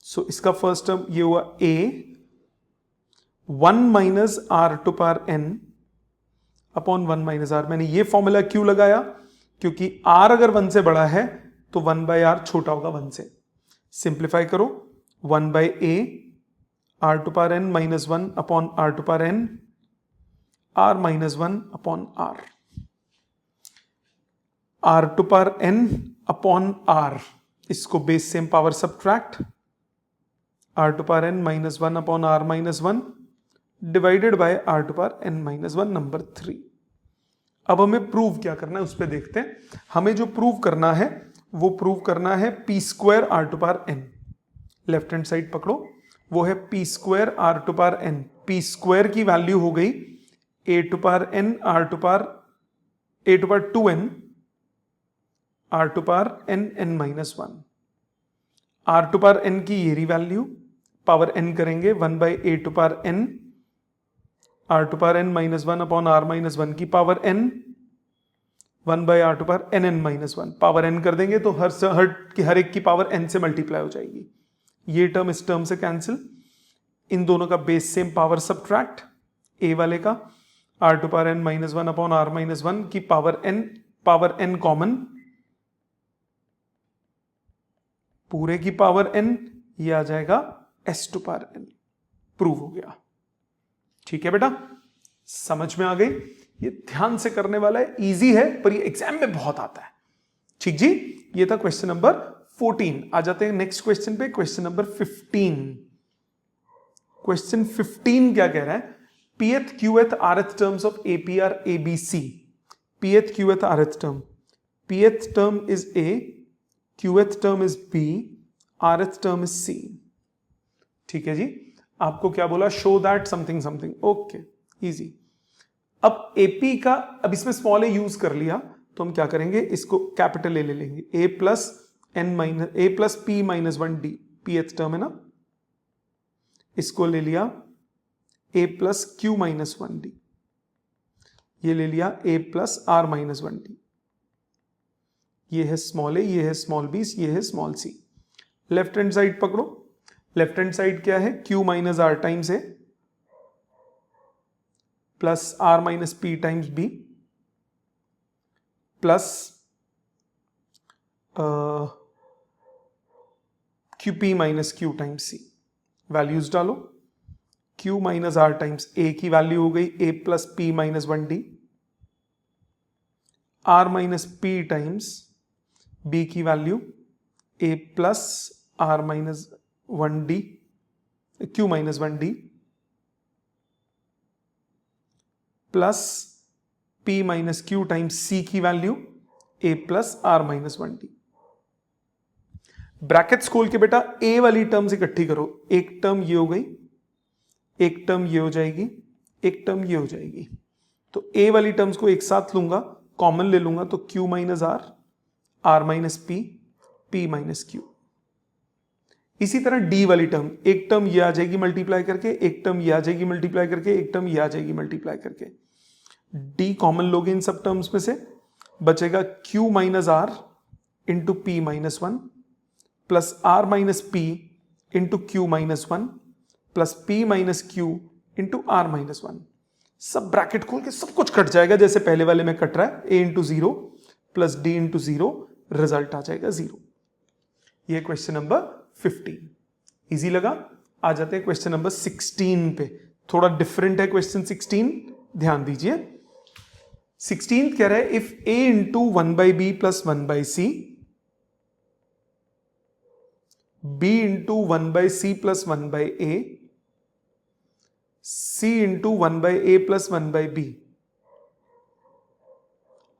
So इसका first term ये हुआ a 1 minus R to power n upon 1 minus R। मैंने ये फॉर्मूला क्यों लगाया? क्योंकि R अगर 1 से बड़ा है तो 1 बाई R छोटा होगा 1 से। सिंप्लीफाई करो, 1 by a R to power n minus one upon R to power n, R minus one upon R, R to power n upon R। इसको base same power subtract, R to power n minus one upon R minus one divided by R to power n minus one, number 3। अब हमें prove क्या करना है उस पर देखते हैं। हमें जो प्रूव करना है वो प्रूव करना है p square R to power n। Left hand side पकड़ो, वो है p square R to power n। p square की वैल्यू हो गई a to power n R to power a to power 2n R to power n minus one. R to power n की ये value, power n करेंगे 1 by a to power n R to power n minus one upon R minus one की power n, 1 by R to power n minus one. Power n कर देंगे तो हर एक की power n से multiply हो जाएगी। ये टर्म इस टर्म से कैंसिल, इन दोनों का base same power subtract, a वाले का R to power n minus one upon R minus one की पावर n कॉमन, पूरे की पावर n, ये आ जाएगा s to power n। Prove हो गया। ठीक है बेटा, समझ में आ गई? ये ध्यान से करने वाला है, इजी है, पर ये एग्जाम में बहुत आता है। ठीक जी, ये था क्वेश्चन नंबर 14। आ जाते हैं नेक्स्ट क्वेश्चन पे, क्वेश्चन नंबर 15। क्वेश्चन 15 क्या कह रहा है? pth qth rth terms of APR ABC। pth qth rth term, pth term is A, qth term is B, rth term is C। ठीक है जी, आपको क्या बोला? Show that something something. Okay, easy. अब AP का, अब इसमें स्मॉल a यूज कर लिया तो हम क्या करेंगे, इसको कैपिटल A ले लेंगे। a plus n minus a plus p minus one D, pth term है ना, इसको ले लिया a plus q minus one D, ये ले लिया a plus r minus one D. ये है स्मॉल a, ये है स्मॉल b, ये है small c। Left hand side पकड़ो, लेफ्ट हैंड साइड क्या है? q minus r times a plus r minus p times b plus qp minus q times c। Values डालो, q minus r times a की value हो गई a plus p minus one D, R minus P times B की value A plus R minus 1d Q minus 1d plus p minus Q times सी की value a plus R minus 1d। Brackets खोल के बेटा a वाली terms इकट्ठी करो, एक term ये हो गई, एक टर्म ये हो जाएगी, एक टर्म ये हो जाएगी। तो a वाली टर्म्स को एक साथ लूंगा, कॉमन ले लूंगा, तो q minus R, R minus P, p minus Q. इसी तरह d वाली टर्म, एक टर्म ये आ जाएगी मल्टीप्लाई करके, एक टर्म ये आ जाएगी मल्टीप्लाई करके, एक टर्म ये आ जाएगी मल्टीप्लाई करके। d कॉमन लोगे इन सब टर्म्स में से, बचेगा q minus R into P minus 1 plus R minus P into Q minus 1 plus P minus Q into R minus 1। सब ब्रैकेट खोल के सब कुछ कट जाएगा जैसे पहले वाले में कट रहा है, a into 0 plus d into 0, result आ जाएगा 0। ये क्वेश्चन नंबर 15 इजी लगा। आ जाते हैं क्वेश्चन नंबर 16 पे, थोड़ा डिफरेंट है क्वेश्चन 16, ध्यान दीजिए। 16 कह रहा है if a into 1 by B plus 1 by C, b into 1 by C plus 1 by A, c into 1 by A plus 1 by B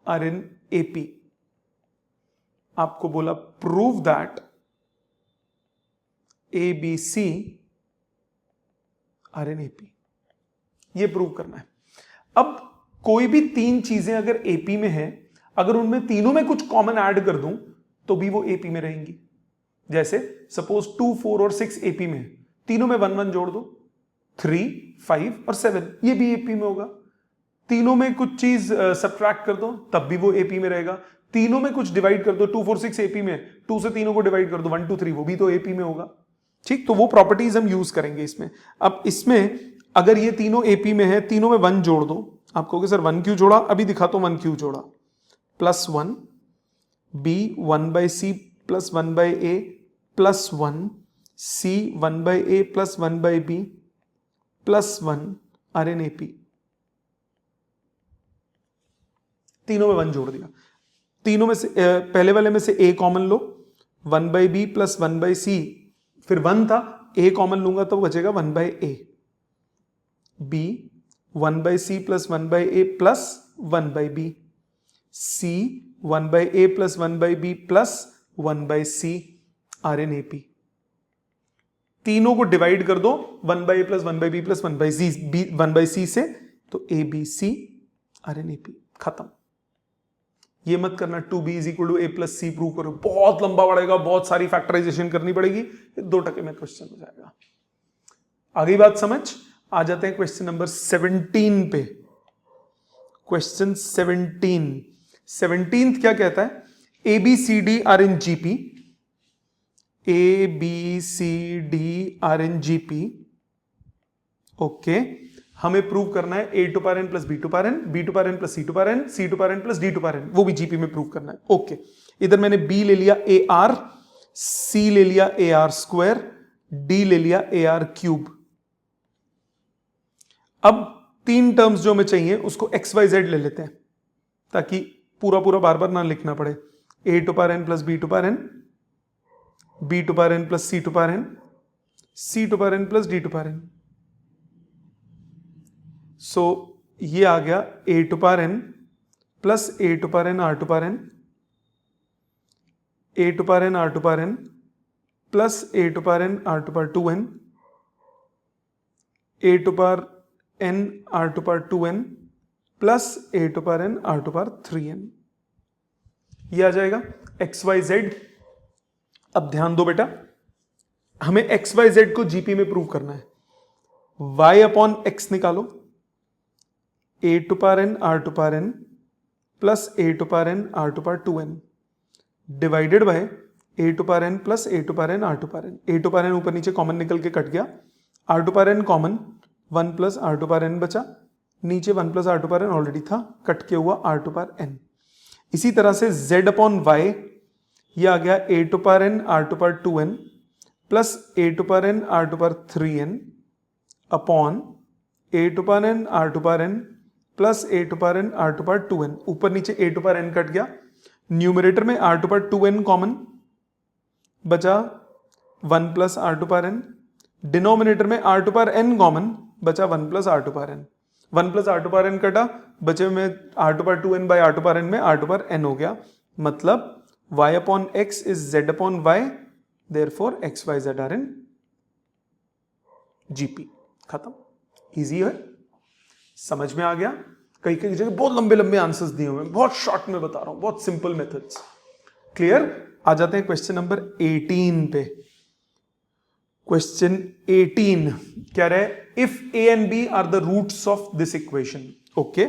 are in AP. आपको बोला prove that A B C are in AP, ये prove करना है। अब कोई भी तीन चीजें अगर एपी में है, अगर उनमें तीनों में कुछ कॉमन ऐड कर दूं तो भी वो एपी में रहेंगी। जैसे सपोज 2, 4 और 6 एपी में है, तीनों में 1 1 जोड़ दो, 3, 5 और 7, ये भी एपी में होगा। तीनों में कुछ चीज सब्ट्रैक्ट कर दो तब भी वो एपी में रहेगा। तीनों में कुछ डिवाइड कर दो, 2 4 6 एपी में, 2 से तीनों को डिवाइड कर दो, 1 2 3, वो भी तो एपी में होगा। ठीक, तो वो प्रॉपर्टीज हम यूज करेंगे इसमें। अब इसमें अगर ये तीनों एपी में है, तीनों में 1 जोड़ दो, आप कहोगे सर 1 क्यों जोड़ा, अभी दिखाता हूं 1 क्यों जोड़ा। Plus 1 B 1 by C plus 1 by A plus 1 C 1 by A plus 1 by B plus 1 are in AP. तीनों में 1 जोड़ दिया, तीनों में से पहले वाले में से a कॉमन लो, 1 by B plus 1 by C, फिर 1 था, a कॉमन लूंगा तो बचेगा 1 by A, b 1 by C plus 1 by A plus 1 by B, c 1 by A plus 1 by B plus 1 by C are in AP. तीनों को divide कर दो 1 by A plus 1 by B plus 1 by C, 1 by सी से, तो A B C are in AP, खत्म। ये मत करना 2b is equal to A plus C prove करो, बहुत लंबा पड़ेगा, बहुत सारी फैक्टराइजेशन करनी पड़ेगी, 2% में क्वेश्चन हो जाएगा। आगे बात समझ। आ जाते हैं क्वेश्चन नंबर 17 पे। क्वेश्चन 17 क्या कहता है, A B C D are in GP, A B C D are in GP. Okay, हमें प्रूव करना है a to power n plus b to power n, b to power n plus c to power n, c to power n plus d to power n, वो भी GP में prove करना है। Okay, इधर मैंने b ले लिया ar, c ले लिया ar स्क्वायर, d ले लिया ar क्यूब। अब तीन टर्म्स जो हमें चाहिए उसको x y z ले लेते हैं ताकि पूरा पूरा बार बार ना लिखना पड़े। a to power n plus b to power n, b to power n plus c to power n, c to power n plus d to power n। So ये आ गया a to power n plus a to power n r to power n, a to power n r to power n plus a to power n r to power 2n, a to power n r to power 2n plus a to power n r to power 3n। ये आ जाएगा x Y Z. अब ध्यान दो बेटा, हमें X Y Z को GP में प्रूव करना है। y अपॉन एक्स निकालो, a to power n r to power n plus a to power n r to power 2n divided by a to power n plus a to power n r to power n। a to power n ऊपर नीचे common निकल के cut गया, r to power n common, 1 plus r to power n बचा, नीचे 1 plus r to power n already था, कट के हुआ r टू पावर n। इसी तरह से z अपॉन y, ये आ गया a to power n r to power 2n plus a to power n r to power 3n upon a to power n r to power n plus A to power N R to power 2n, ऊपर नीचे A to power N cut गया, numerator में R to power 2n common बचा 1 plus R to power N, denominator में R to power N common बचा 1 plus R to power N, 1 plus R to power N कटा, बचे में R to power 2n by R to power N में R to power N हो गया, मतलब y upon x is z upon y, therefore x y z are in GP. खत्म, easy है, समझ में आ गया। कई कई जगह बहुत लंबे लंबे आंसर्स दिए हुए हैं, बहुत शॉर्ट में बता रहा हूं, बहुत सिंपल मेथड्स। क्लियर? आ जाते हैं क्वेश्चन नंबर 18 पे। क्वेश्चन 18 क्या रहा है, if A and B are the roots of this equation, okay,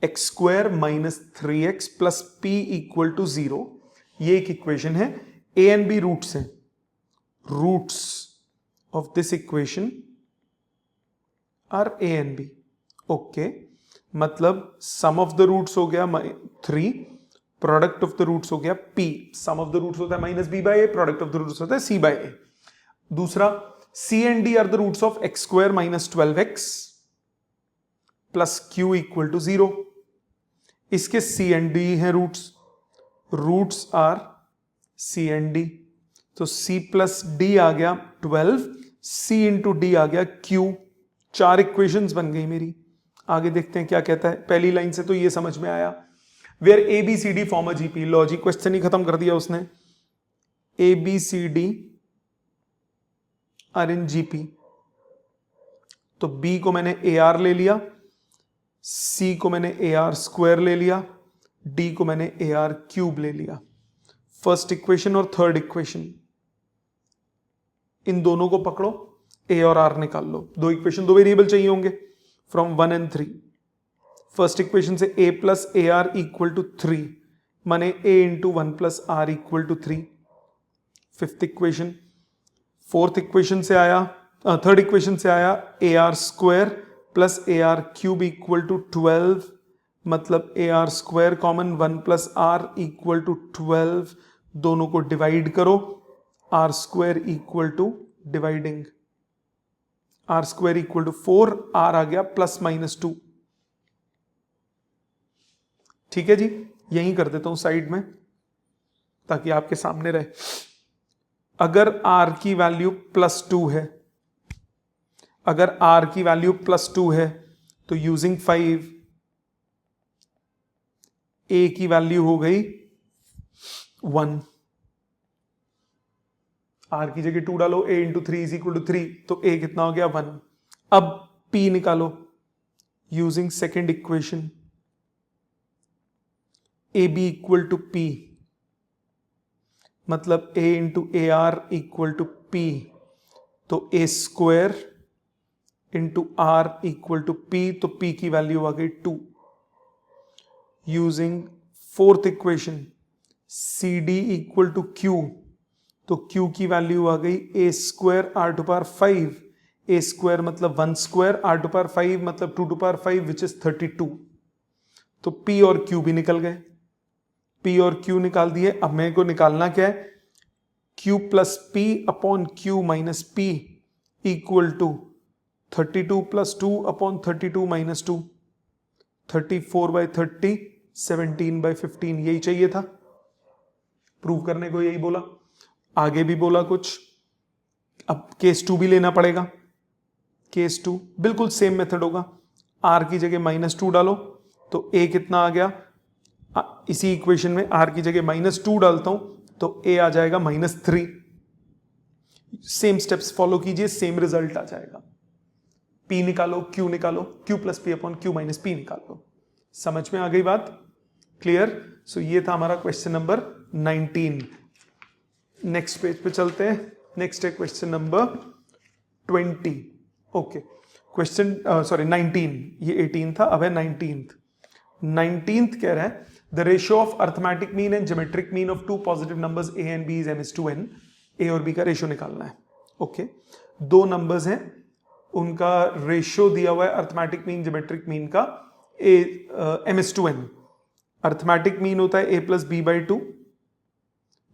X square minus 3x plus P equal to 0, ये एक इक्वेशन है, ए एंड बी रूट्स हैं, roots of this equation are A and B, okay, मतलब sum of the roots हो गया 3, product of the roots हो गया p, sum of the roots होता है minus b by a, product of the roots होता है c बाई ए। दूसरा, c and d are the roots of x square minus 12x plus q equal to 0, इसके c and d हैं roots, roots are c and d, तो c plus d आ गया 12, c into D आ गया q, 4 equations बन गई मेरी। आगे देखते हैं क्या कहता है, पहली लाइन से तो ये समझ में आया, where A B C D form a GP, लो जी क्वेश्चन ही खत्म कर दिया उसने, A B C D are in GP, तो बी को मैंने ए आर ले लिया, सी को मैंने ए आर स्क्वायर ले लिया, डी को मैंने ए आर क्यूब ले लिया। फर्स्ट इक्वेशन और थर्ड इक्वेशन, इन दोनों को पकड़ो, ए और आर निकाल लो, दो इक्वेशन, दो वेरिएबल चाहिए होंगे फ्रॉम 1 and 3। फर्स्ट इक्वेशन से a plus a r equal to 3, माने a into 1 plus r equal to 3। Fifth equation, fourth equation से आया, थर्ड इक्वेशन से आया a r square plus a r cube equal to 12, मतलब a r square common 1 plus r equal to 12, दोनों को divide करो, r square equal to dividing r square equal to 4, are आ गया plus minus 2। ठीक है जी, यहीं कर देता हूं साइड में ताकि आपके सामने रहे। अगर आर की वैल्यू +2 है, अगर आर की वैल्यू +2 है तो यूजिंग 5 ए की वैल्यू हो गई 1, आर की जगह 2 डालो, a into 3 is equal to 3, तो a कितना हो गया 1। अब p निकालो using second equation, a b equal to p, मतलब a into a r equal to p, तो a square into r equal to p, तो p की वैल्यू आ गई 2। Using fourth equation, c d equal to q, तो q की value आ गई a square r to power 5, a square मतलब 1 स्क्वायर, आर टू पावर 5 मतलब 2 टू पावर 5 विच इज 32। तो p और q भी निकल गए, p और q निकाल दिए। अब मेरे को निकालना क्या है, q plus p upon q minus p equal to 32 plus 2 upon 32 minus 2, 34 by 30, 17 by 15, यही चाहिए था प्रूव करने को, यही बोला। आगे भी बोला कुछ, अब केस 2 भी लेना पड़ेगा। केस 2 बिल्कुल सेम मेथड होगा, r की जगह -2 डालो, तो a कितना आ गया, इसी इक्वेशन में r की जगह -2 डालता हूं तो a आ जाएगा -3। सेम स्टेप्स फॉलो कीजिए, सेम रिजल्ट आ जाएगा। p निकालो, q निकालो, q plus P upon q minus P निकालो। समझ में आ गई बात? क्लियर? सो ये था हमारा क्वेश्चन नंबर 19। नेक्स्ट पेज पे चलते हैं। नेक्स्ट है क्वेश्चन नंबर 20। ओके, क्वेश्चन 19, ये 18 था, अब है 19th कह रहा है the ratio of arithmetic mean and geometric mean of two positive numbers a एंड b इज m/n। a और b का रेशियो निकालना है। ओके, दो नंबर्स हैं, उनका रेशियो दिया हुआ है अर्थमेटिक मीन ज्योमेट्रिक मीन का m/n। अर्थमेटिक मीन होता है a plus b by 2,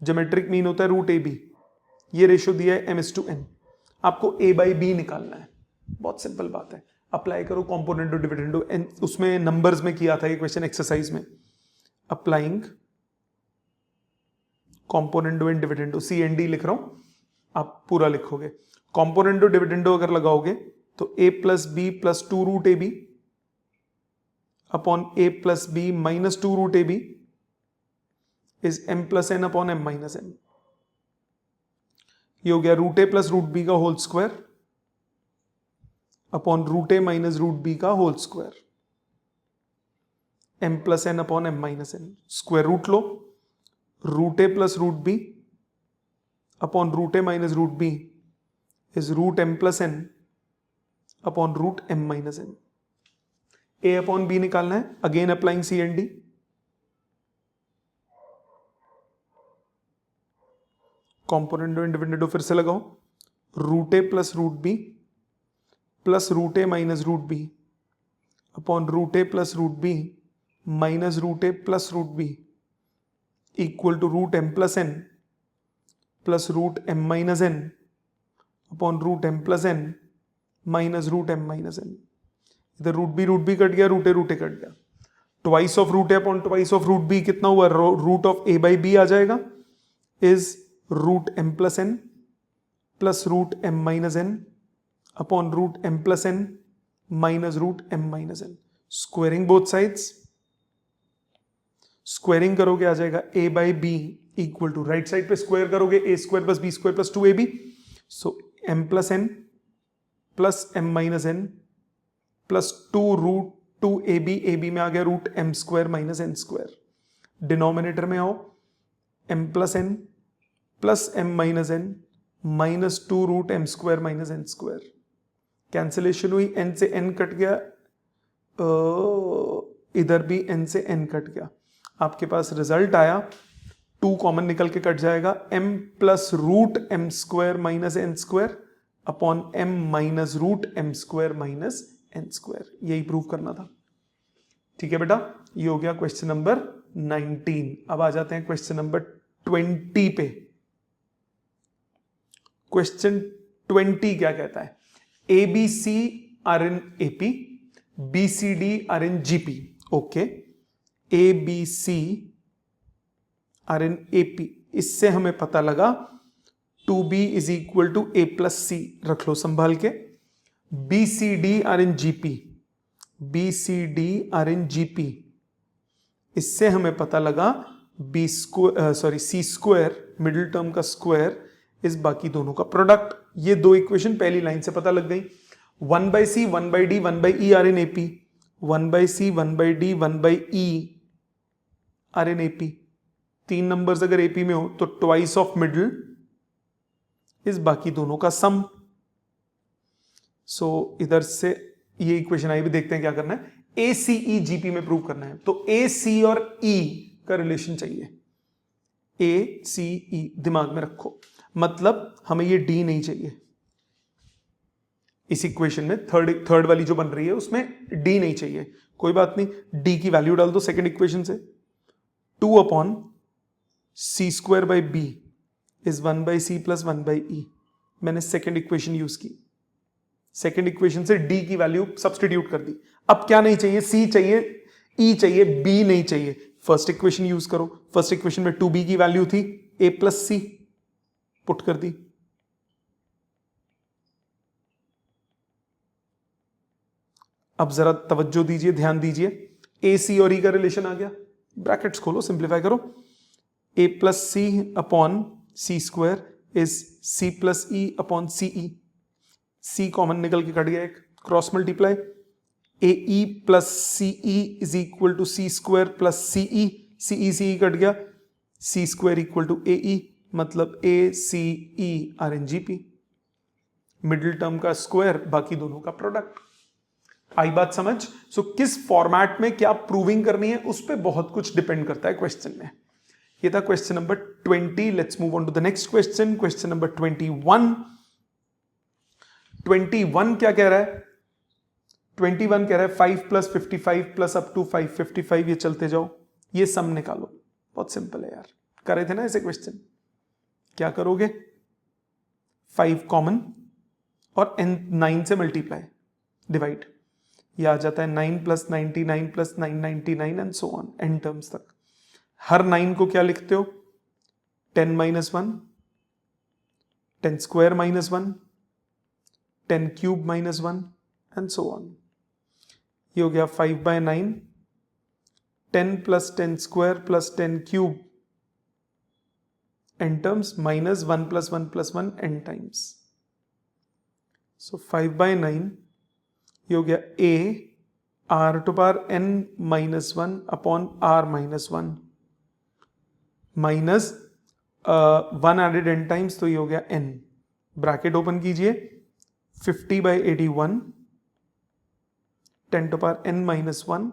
geometric mean होता है √ab। ये रेशियो दिया है m/n। आपको a बाई b निकालना है, बहुत सिंपल बात है। अप्लाई करो कॉम्पोनेंडो डिविडेंडो, उसमें नंबर्स में किया था ये क्वेश्चन एक्सरसाइज में। Applying componendo and dividendo, CND लिख रहा हूं, आप पूरा लिखोगे। कॉम्पोनेंडो डिविडेंडो अगर लगाओगे तो a plus b plus 2 root a b upon a plus b minus 2 root a b is m plus n upon m minus n। ये हो गया root a plus root b का whole square upon root a minus root b का whole square, m plus n upon m minus n। Square root लो, root a plus root b upon root a minus root b is root m plus n upon root m minus n। a upon b निकालना है, again applying CND। Componendo and dividendo फिर से लगाओ, root a plus root b plus root a minus root b upon root a plus root b minus root a plus root b equal to root m plus n plus root m minus n upon root m plus n minus root m minus n। इधर root B cut गया, root a cut गया। Twice of root a upon twice of root b कितना हुआ, root of a by b आ जाएगा, is root m plus n plus root m minus n upon root m plus n minus root m minus n। Squaring both sides, squaring करोगे आ जाएगा a by b equal to, right side पे square करोगे a square plus b square plus 2ab, so m plus n plus m minus n plus 2 root 2ab में आ गया root m square minus n square. Denominator में आओ, m plus n plus m minus n minus 2 root m square minus n square. Cancellation हुई, n से n cut गया, इधर भी n से n कट गया। आपके पास रिजल्ट आया 2 कॉमन निकल के कट जाएगा, m plus root m square minus n square upon m minus root m square minus n square. यही प्रूव करना था। ठीक है बेटा, ये हो गया क्वेश्चन नंबर 19। अब आ जाते हैं क्वेश्चन नंबर 20 पे। क्वेश्चन 20 क्या कहता है, ABC are in AP, BCD are in GP। Okay, ABC are in AP, इससे हमें पता लगा 2B is equal to A plus C, रख लो संभाल के। BCD are in GP, BCD are in GP, इससे हमें पता लगा C स्क्वायर मिडिल टर्म का स्क्वायर इस बाकी दोनों का प्रोडक्ट। ये दो इक्वेशन पहली लाइन से पता लग गई। 1/C 1/D 1/E are in AP, 1/C 1/D 1/E are in AP। 3 numbers अगर AP में हो तो ट्वाइस ऑफ मिडिल इस बाकी दोनों का सम। सो इधर से ये इक्वेशन आई भी, देखते हैं क्या करना है। ACE GP में प्रूव करना है, तो AC और E का रिलेशन चाहिए। ACE दिमाग में रखो, मतलब हमें ये D नहीं चाहिए इस इक्वेशन में। थर्ड वाली जो बन रही है उसमें D नहीं चाहिए, कोई बात नहीं, D की वैल्यू डाल दो सेकंड इक्वेशन से। 2 upon C square by B is 1/C plus 1/E। मैंने सेकंड इक्वेशन यूज की, सेकंड इक्वेशन से D की वैल्यू सब्सटीट्यूट कर दी। अब क्या नहीं चाहिए, C चाहिए, E चाहिए, B नहीं चाहिए। फर्स्ट इक्वेशन यूज करो, फर्स्ट इक्वेशन में 2B की वैल्यू थी, A प्लस C पुट कर दी। अब जरा तवज्जो दीजिए, ध्यान दीजिए, AC और E का रिलेशन आ गया। ब्रैकेट्स खोलो, सिंप्लीफाई करो। A plus C upon C square is C plus E upon CE। C common निकल के कट गया, एक cross multiply. AE plus CE is equal to C square plus CE, CE cut गया, C square equal to AE, मतलब ACE are in GP। Middle term का square, बाकी दोनों का प्रोडक्ट। आई बात समझ? सो किस फॉर्मेट में क्या प्रूविंग करनी है उस पर बहुत कुछ डिपेंड करता है क्वेश्चन में। ये था question number 20। Let's move on to the next question, question number 21। 21 क्या कह रहा है? 21 कह रहा है 5 प्लस 55 प्लस अप टू 555, ये चलते जाओ, ये सम निकालो। बहुत सिंपल है यार, कर रहे थे ना ऐसे क्वेश्चन। क्या करोगे? 5 कॉमन और 9 से मल्टीप्लाई, डिवाइड। ये आ जाता है 9 plus 99 plus 999 and so on an terms तक। हर 9 को क्या लिखते हो? 10 minus 1, 10 square minus 1, 10 cube minus 1 and so on. ये हो गया 5/9, 10 plus 10 square plus 10 cube n terms minus 1 plus 1 plus 1 n times. So 5/9 ये हो गया a r to power n minus 1 upon r minus 1 minus 1 added n times, तो ये हो गया n। ब्रैकेट ओपन कीजिए, 50/81 10 to power n minus 1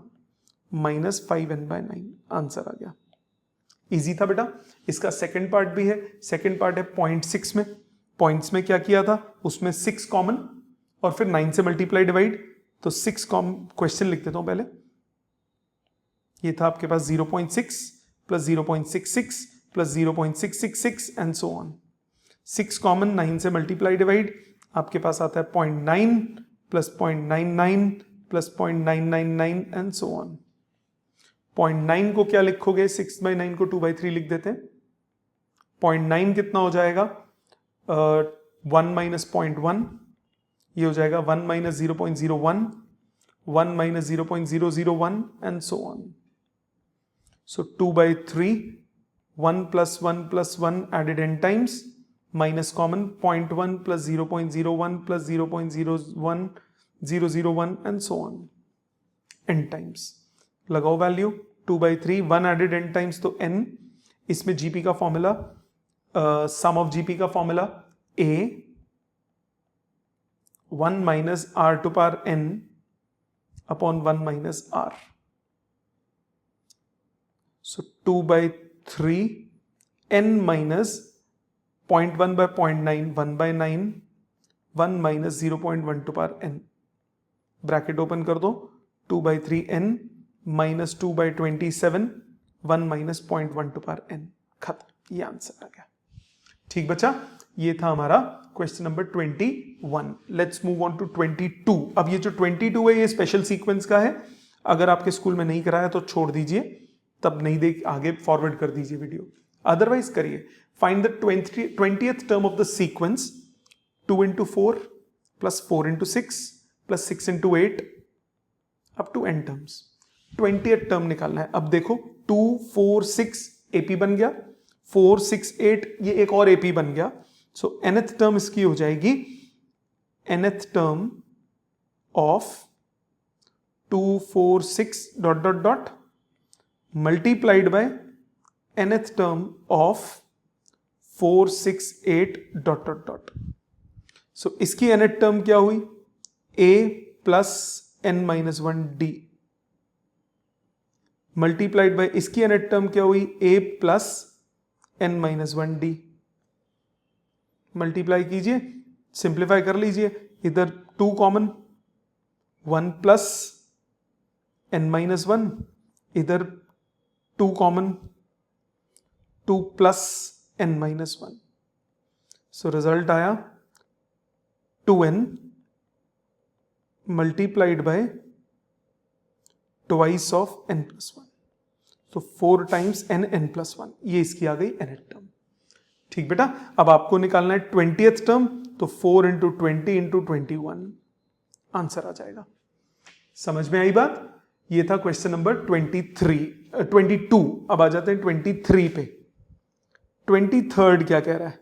minus 5n/9 answer आ गया। Easy था बेटा। इसका सेकंड पार्ट भी है। सेकंड पार्ट है 0.6 में। पॉइंट्स में क्या किया था, उसमें 6 कॉमन और फिर 9 से मल्टीप्लाई डिवाइड, तो 6 क्वेश्चन लिख देता हूं पहले। ये था आपके पास 0.6 plus 0.66 plus 0.666 and so on. 6 common, 9 से मल्टीप्लाई डिवाइड, आपके पास आता है 0.9 plus 0.99 plus 0.999 and so on. 0.9 को क्या लिखोगे? 6/9 को 2/3 लिख देते हैं। 0.9 कितना हो जाएगा? 1 माइनस 0.1, ये हो जाएगा 1 minus 0.01, 1 minus 0.001 and so on. So 2/3, 1 plus 1 plus 1 added n times, minus common 0.1 plus 0.01 plus 0.01001 and so on n times. लगाओ वैल्यू, 2/3, 1 एडेड n टाइम्स तो n। इसमें जीपी का फॉर्मूला, सम ऑफ जीपी का formula a 1 minus r to power n upon 1 minus r। So 2/3 n minus 0.1/0.9 1/9 1 minus 0.1 to power n। Bracket open कर दो, 2/3 n minus 2/27 1 minus 0.1 to power n। खत्म, ये answer आ गया। ठीक बच्चा, ये था हमारा question number 21। Let's move on to 22। अब ये जो 22 है ये स्पेशल सीक्वेंस का है। अगर आपके स्कूल में नहीं कराया तो छोड़ दीजिए, तब नहीं देख, आगे फॉरवर्ड कर दीजिए वीडियो, अदरवाइज करिए। Find the 20th term of the sequence 2 into 4 plus 4 into 6 plus 6 into 8 up to n terms। 20th term निकालना है। अब देखो 2 4 6 एपी बन गया, 4 6 8 ये एक और एपी बन गया। सो nth टर्म इसकी हो जाएगी nth term of 2 4 6 dot dot dot multiplied by nth term of 4 6 8 dot dot dot. So इसकी nth टर्म क्या हुई? a plus n minus 1 d multiplied by इसकी nth टर्म क्या हुई? a plus n minus 1 d। Multiply कीजिए, simplify कर लीजिए, इधर 2 कॉमन, 1 प्लस n माइनस 1, इधर 2 common, 2 plus n minus 1। So result आया 2n multiplied by twice of n plus 1। तो 4 टाइम्स n प्लस 1, ये इसकी आ गई nth टर्म। ठीक बेटा, अब आपको निकालना है 20th टर्म, तो 4 into 20 into 21 आंसर आ जाएगा। समझ में आई बात? ये था क्वेश्चन नंबर 22। अब आ जाते हैं 23 पे। 23rd क्या कह रहा है?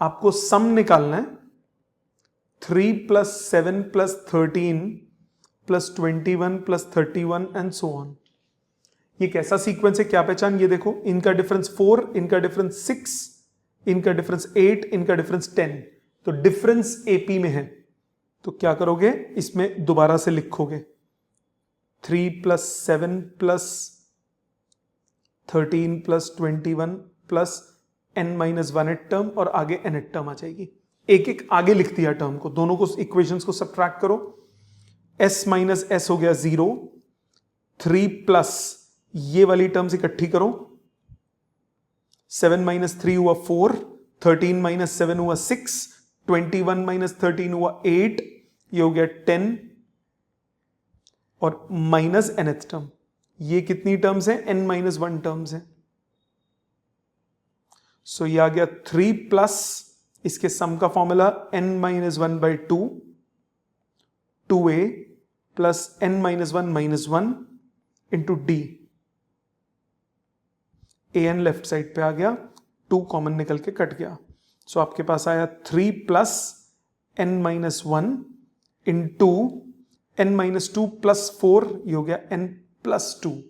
आपको सम निकालना है 3 plus 7 plus 13 plus 21 plus 31 and so on. ये कैसा सीक्वेंस है, क्या पहचान? ये देखो, इनका डिफरेंस 4, इनका डिफरेंस 6, इनका डिफरेंस 8, इनका डिफरेंस 10। तो डिफरेंस एपी में है, तो क्या करोगे? इसमें दोबारा से लिखोगे 3 plus 7 plus 13 plus 21 plus n minus 1 term, और आगे n टर्म आ जाएगी। एक एक आगे लिख दिया टर्म को, दोनों को इक्वेशंस को सब्ट्रैक्ट करो। s माइनस s हो गया 0, 3 प्लस ये वाली टर्म्स इकट्ठी करो, 7 माइनस 3 हुआ 4, 13 माइनस 7 हुआ 6, 21 माइनस 13 हुआ 8, ये हो गया 10, और माइनस nth टर्म। ये कितनी टर्म्स हैं? n-1 टर्म्स हैं। सो ये आ गया 3 प्लस इसके सम का formula n-1/2 2a plus n-1 into D. an left side पे आ गया, 2 कॉमन निकल के कट गया। सो आपके पास आया 3 plus n-1 into n-2 plus 4, ये हो गया n+2।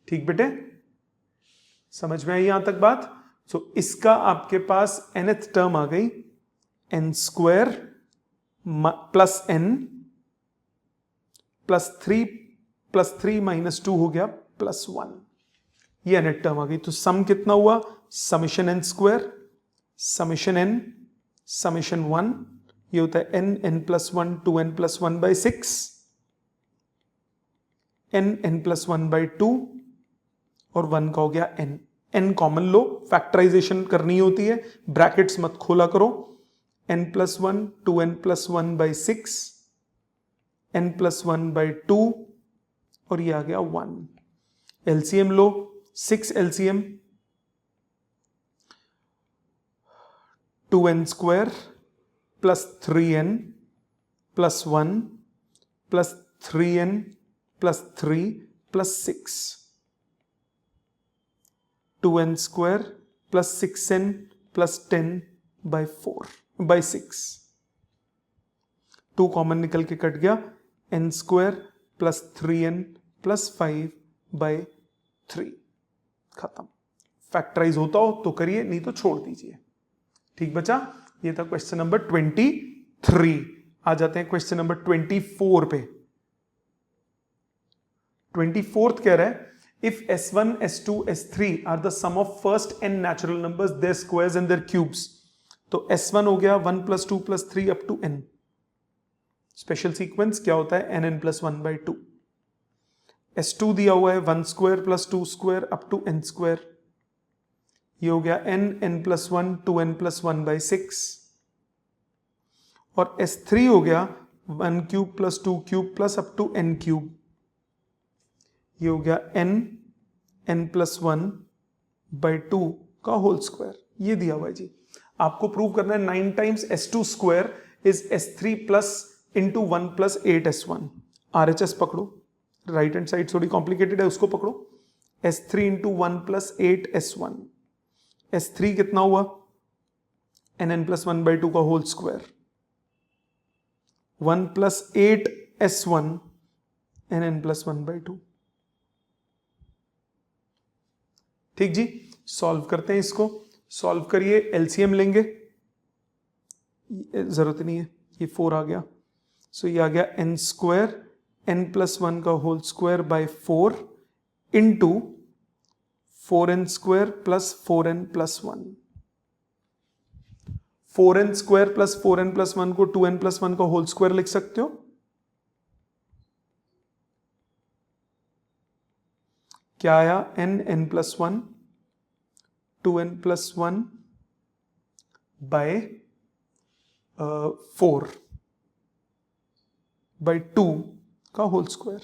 ठीक बेटे, समझ में आई यहां तक बात? सो इसका आपके पास nth टर्म आ गई n² plus n plus 3 minus 2 हो गया +1। ये nth टर्म आ गई। तो सम कितना हुआ? Summation n² summation n summation 1, ये होता है n+1 2n+1/6 n+1/2 और 1 का हो गया n कॉमन लो, फैक्टराइजेशन करनी होती है, ब्रैकेट्स मत खोला करो। n+1 2n+1/6 n+1/2 और ये आ गया 1। एलसीएम लो, 6 LCM 2n² plus 3n plus 1 plus 3n plus 3 plus 6 2n² plus 6n plus 10/6 2 common निकल के कट गया, n² प्लस 3n प्लस 5/3। खत्म। फैक्टराइज होता हो तो करिए, नहीं तो छोड़ दीजिए। ठीक बचा? ये था क्वेश्चन नंबर 23। आ जाते हैं क्वेश्चन नंबर 24 पे। 24th कह रहा है if s1 s2 s3 are the sum of first n natural numbers, their squares and their cubes। तो s1 हो गया 1 + 2 + 3 up to n। Special sequence क्या होता है? nn+1/2। s2 दिया हुआ है 1² + 2² up to n²। ये हो गया n+1 2n+1/6 और s3 हो गया 1³ + 2³ प्लस up to n³। ये हो गया n+1/2 का होल स्क्वायर। ये दिया हुआ है जी। आपको प्रूव करना है 9 times s2² is s3 plus into 1 + 8s1। RHS पकड़ो, राइट हैंड साइड थोड़ी कॉम्प्लिकेटेड है, उसको पकड़ो। s3 into 1 + 8s1। s3 कितना हुआ? nn+1/2 का होल स्क्वायर। 1 + 8s1 nn+1/2। ठीक जी, सॉल्व करते हैं इसको। सॉल्व करिए, एलसीएम लेंगे, जरूरत नहीं है, ये 4 आ गया। सो ये आ गया n² n+1 का whole square by 4 into 4n² plus 4n+1। 4n² plus 4n+1 को 2n+1 का होल स्क्वायर लिख सकते हो। क्या आया? n+1 2n+1 बाय 4/2 का होल स्क्वायर।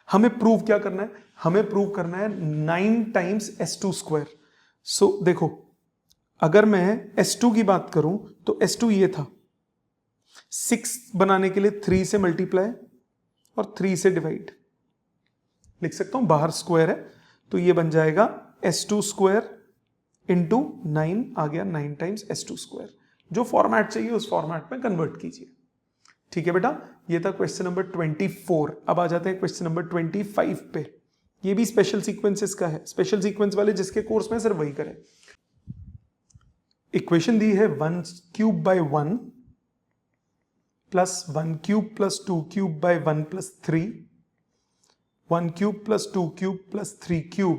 हमें प्रूव क्या करना है? हमें प्रूव करना है 9 टाइम्स s2²। सो देखो, अगर मैं s2 की बात करूं तो s2 ये था, 6 बनाने के लिए 3 से मल्टीप्लाई और 3 से डिवाइड लिख सकता हूं, बाहर स्क्वायर है तो ये बन जाएगा s2² इंटू 9 आ गया 9 टाइम्स s2²। जो फॉर्मेट चाहिए उस फॉर्मेट में कन्वर्ट कीजिए। ठीक है बेटा, ये था क्वेश्चन नंबर 24। अब आ जाते हैं क्वेश्चन नंबर 25 पे। ये भी स्पेशल सीक्वेंसेस का है। स्पेशल सीक्वेंस वाले जिसके कोर्स में सिर्फ वही करें। इक्वेशन दी है 1³ / 1 plus 1³ plus 2³ / 1 + 3 1³ plus 2³ plus 3³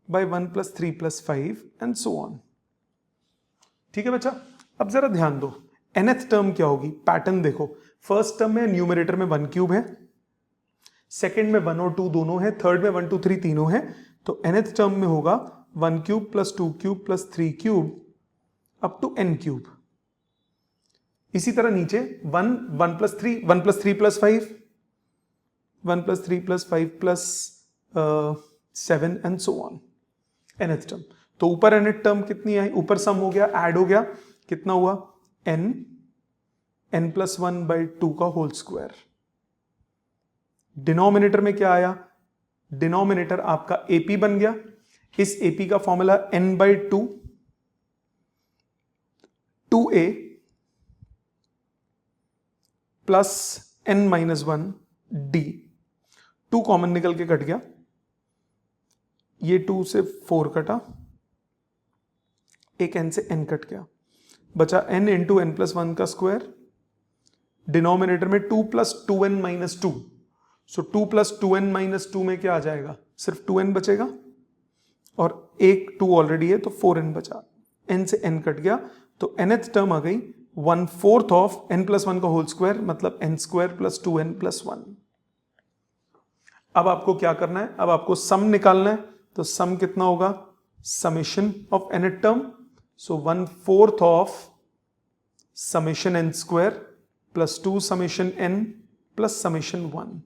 by 1 + 3 + 5 and so on। ठीक है बच्चा, अब जरा ध्यान दो, nth टर्म क्या होगी? पैटर्न देखो, फर्स्ट टर्म में न्यूमरेटर में 1³ है, सेकंड में 1 और 2 दोनों है, थर्ड में 1 2 3 तीनों है। तो nth टर्म में होगा 1³ plus 2³ plus 3³ up to n³। इसी तरह नीचे 1 1 + 3 1 + 3 + 5 1 plus 3 plus 5 plus 7 and so on, nth term. तो ऊपर nth टर्म कितनी आई, ऊपर सम हो गया, ऐड हो गया, कितना हुआ n प्लस 1 बाई 2 का होल स्क्वायर। डिनोमिनेटर में क्या आया, डिनोमिनेटर आपका AP बन गया। इस AP का formula n by 2a plus n minus 1 d, 2 common निकल के कट गया, ये 2 से 4 कटा, एक n से n कट गया, बचा n इंटू n प्लस 1 का स्क्वायर। डिनोमिनेटर में 2 प्लस 2n माइनस 2, सो 2 प्लस 2n माइनस 2 में क्या आ जाएगा, सिर्फ 2n बचेगा, और एक 2 ऑलरेडी है तो 4n बचा, n से n कट गया, तो nth टर्म आ गई 1/4 ऑफ n प्लस 1 का होल स्क्वायर, मतलब n square plus 2n plus 1। अब आपको क्या करना है, अब आपको सम निकालना है, तो सम कितना होगा, summation of nth term, so 1/4 of summation n square plus 2 summation n plus summation 1।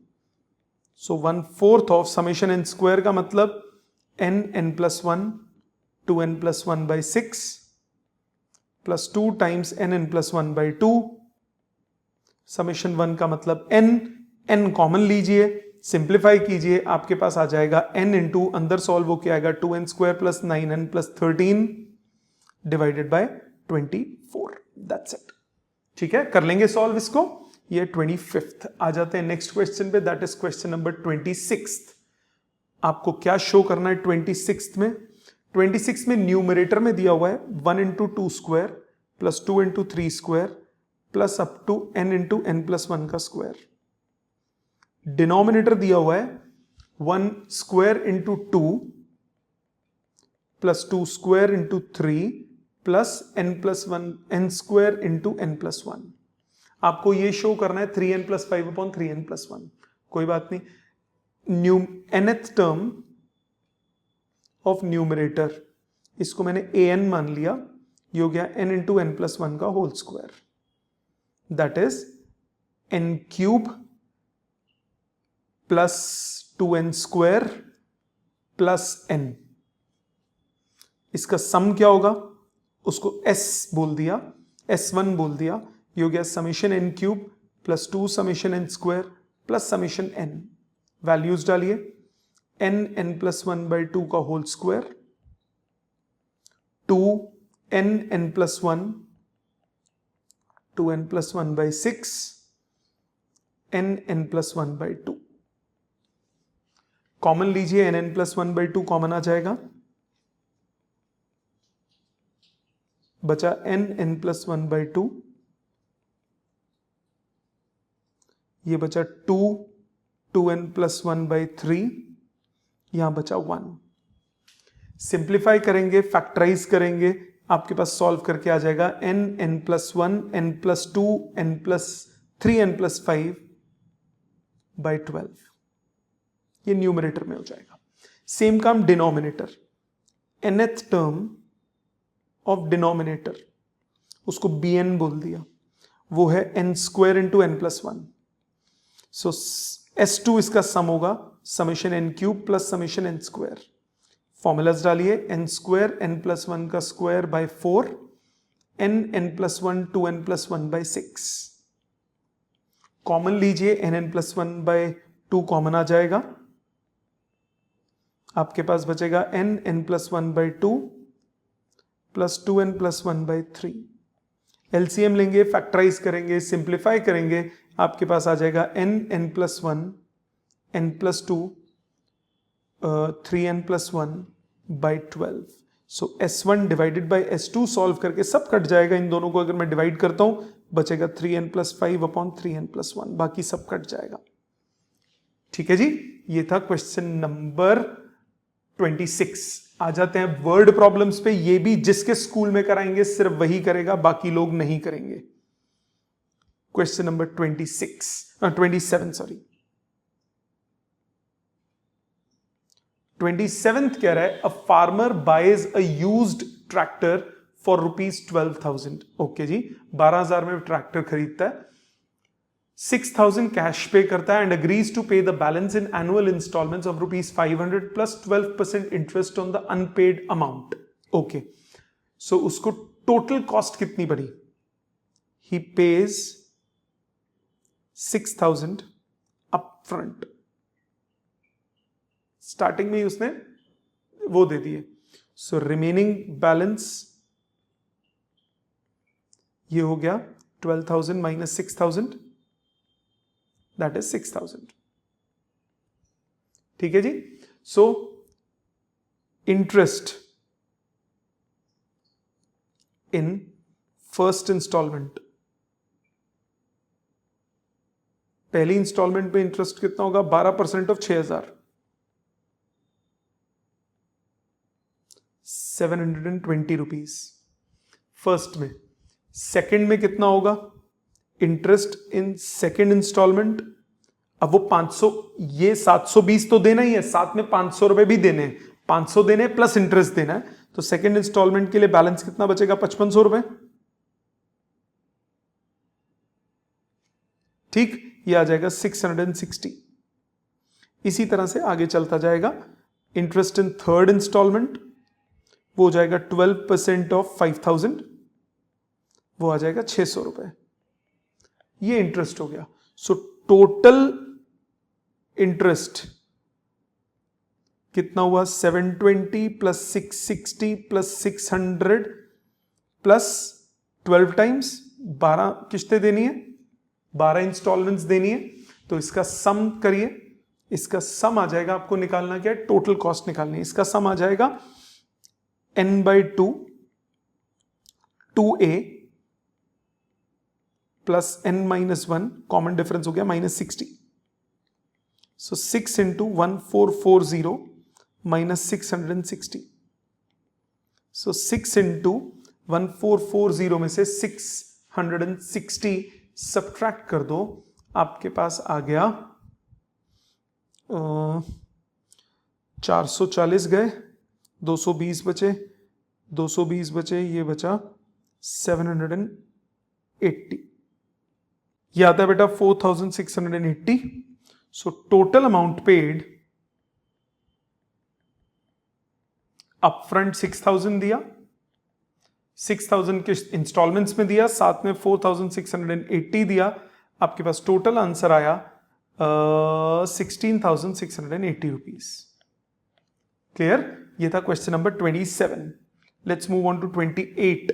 So 1/4 of summation n square का मतलब n plus 1 2n plus 1 by 6 plus 2 times n plus 1 by 2, summation 1 का मतलब n कॉमन लीजिए, simplify कीजिए, आपके पास आ जाएगा n इंटू अंदर सॉल्व होके आएगा 2n square plus 9n plus 13 divided by 24, that's it. ठीक है, कर लेंगे सॉल्व इसको। ये 25th। आ जाते हैं नेक्स्ट क्वेश्चन पे, दैट इज क्वेश्चन नंबर 26। आपको क्या शो करना है 26 में, 26 में न्यूमरेटर में दिया हुआ है 1 into 2 square plus 2 into 3 square plus up to n into n plus 1 का स्क्वायर। डिनोमिनेटर दिया हुआ है 1 square into 2 plus 2 square into 3 plus n plus 1 n square into n plus 1। आपको ये शो करना है 3n plus 5 upon 3n plus 1, कोई बात नहीं। nth टर्म ऑफ न्यूमरेटर, इसको मैंने an मान लिया, ये हो गया n इंटू n प्लस 1 का whole square, that is n cube plus 2n square plus n। इसका सम क्या होगा, उसको s बोल दिया, s1 बोल दिया, ये हो गया summation n cube plus 2 summation n square plus summation n। Values डालिए, n प्लस 1 बाई 2 का whole square, 2 n plus 1 2n plus 1 by 6 n plus 1 by 2। Common लीजिए, n प्लस 1 बाई 2 कॉमन आ जाएगा, बचा n प्लस 1 बाई 2, ये बचा 2n plus 1 by 3, यहां बचा 1। सिंप्लीफाई करेंगे, फैक्टराइज करेंगे, आपके पास सॉल्व करके आ जाएगा n plus 1 n plus 2 n plus 3 n plus 5 by 12, ये न्यूमरेटर में हो जाएगा। सेम काम denominator, nth term of denominator, उसको bn बोल दिया, वो है n square into n plus 1। सो s2 इसका सम होगा summation n cube plus summation n square. Formulas डालिए, n स्क्वायर n प्लस 1 का square by 4, n plus 1 2n plus 1 bye 6। Common लीजिए, n प्लस 1 बाय 2 कॉमन आ जाएगा, आपके पास बचेगा n plus 1 by 2 plus 2n plus 1 by 3। LCM लेंगे, factorise करेंगे, सिंप्लीफाई करेंगे, आपके पास आ जाएगा n plus 1 n plus 2 3n plus 1 by 12। So s1 divided by s2 solve करके सब कट जाएगा, इन दोनों को अगर मैं डिवाइड करता हूं बचेगा 3n plus 5 upon 3n plus 1, बाकी सब कट जाएगा। ठीक है जी, ये था क्वेश्चन नंबर 26। आ जाते हैं वर्ड प्रॉब्लम्स पे। ये भी जिसके स्कूल में कराएंगे सिर्फ वही करेगा, बाकी लोग नहीं करेंगे। क्वेश्चन नंबर 27 सॉरी 27th कह रहा है a farmer buys a used tractor for ₹12,000। Okay जी, 12,000 में ट्रैक्टर खरीदता है। 6,000 कैश पे करता है and agrees to pay the balance in annual installments of ₹500 plus 12% interest on the unpaid amount. Okay, so उसको टोटल कॉस्ट कितनी पड़ी? He pays 6,000 up front. Starting में ही उसने वो दे दिए. सो रिमेनिंग बैलेंस ये हो गया 12,000 माइनस 6,000, दैट इज 6,000. ठीक है जी. So interest in first installment, पहली इंस्टॉलमेंट पे इंटरेस्ट कितना होगा? 12% ऑफ 6,000, 720 रुपीज फर्स्ट में. सेकंड में कितना होगा इंटरेस्ट इन सेकंड इंस्टॉलमेंट? अब वो 500, ये 720 तो देना ही है, साथ में 500 रुपए भी देने हैं, 500 देने प्लस इंटरेस्ट देना है. तो सेकंड इंस्टॉलमेंट के लिए बैलेंस कितना बचेगा? 5500 रुपए. ठीक, ये आ जाएगा 660. इसी तरह से आगे चलता जाएगा. इंटरेस्ट इन थर्ड इंस्टॉलमेंट वो हो जाएगा 12% ऑफ 5,000, वो आ जाएगा 600 रुपए. ये इंटरेस्ट हो गया. सो टोटल इंटरेस्ट कितना हुआ? 720 प्लस 660 प्लस 600 प्लस 12 टाइम्स 12 किस्तें देनी है, 12 इंस्टॉलमेंट्स देनी है. तो इसका सम करिए. इसका सम आ जाएगा, आपको निकालना क्या है? टोटल कॉस्ट निकालनी है. इसका सम आ जाएगा n/2 2a plus n-1, common difference हो गया -60. सो 6 इंटू 1440 माइनस 660. सो 6 इंटू 1440 में से 660 सब्ट्रैक्ट कर दो, आपके पास आ गया 440 गए, 220 बचे, 220 बचे, ये बचा 780. ये आता है बेटा 4,680. So total amount paid upfront 6,000 दिया, 6,000 के इंस्टॉलमेंट्स में दिया, साथ में 4,680 दिया. आपके पास टोटल आंसर आया 16,680 रुपीज. क्लियर? ये था question number 27. Let's move on to 28.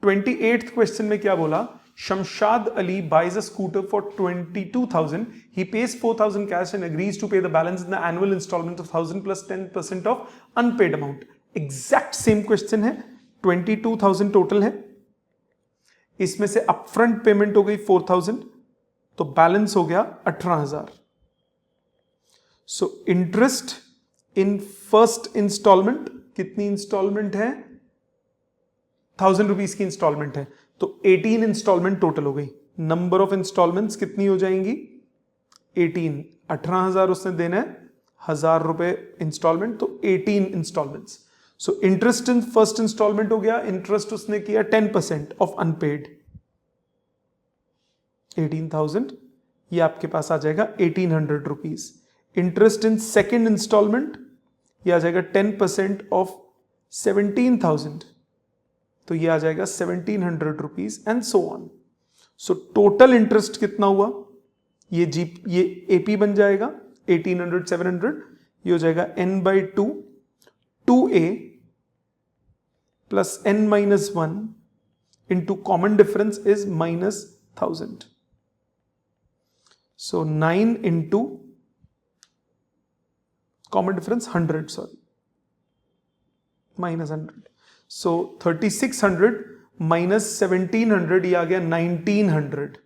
28th question में क्या बोला? Shamshad Ali buys a scooter for 22,000. He pays 4,000 cash and agrees to pay the balance in the annual installment of 1,000 plus 10% of unpaid amount. Exact same question है. 22,000 total है, इसमें से upfront payment हो गई 4,000, तो बैलेंस हो गया 18,000. So interest in first instalment, कितनी इंस्टॉलमेंट है? 1,000 रुपीज की इंस्टॉलमेंट है, तो 18 इंस्टॉलमेंट टोटल हो गई. नंबर ऑफ इंस्टॉलमेंट्स कितनी हो जाएंगी? 18. 18,000 उसने देना है, 1,000 रुपए इंस्टॉलमेंट, तो 18 instalments. So interest in first instalment हो गया, इंटरेस्ट उसने किया 10% ऑफ अनपेड, 18,000. ये आपके पास आ जाएगा 1,800 rupees. Interest in second instalment ये आ जाएगा 10% ऑफ 17,000, तो ये आ जाएगा 1,700 rupees and so on. So total interest कितना हुआ? ये एपी बन जाएगा 1,800 700, ये हो जाएगा n/2 2a plus n-1 into common difference is -1,000. So 9 into common difference 100, sorry -100. So 3,600 minus 1,700, ये आ गया 1,900.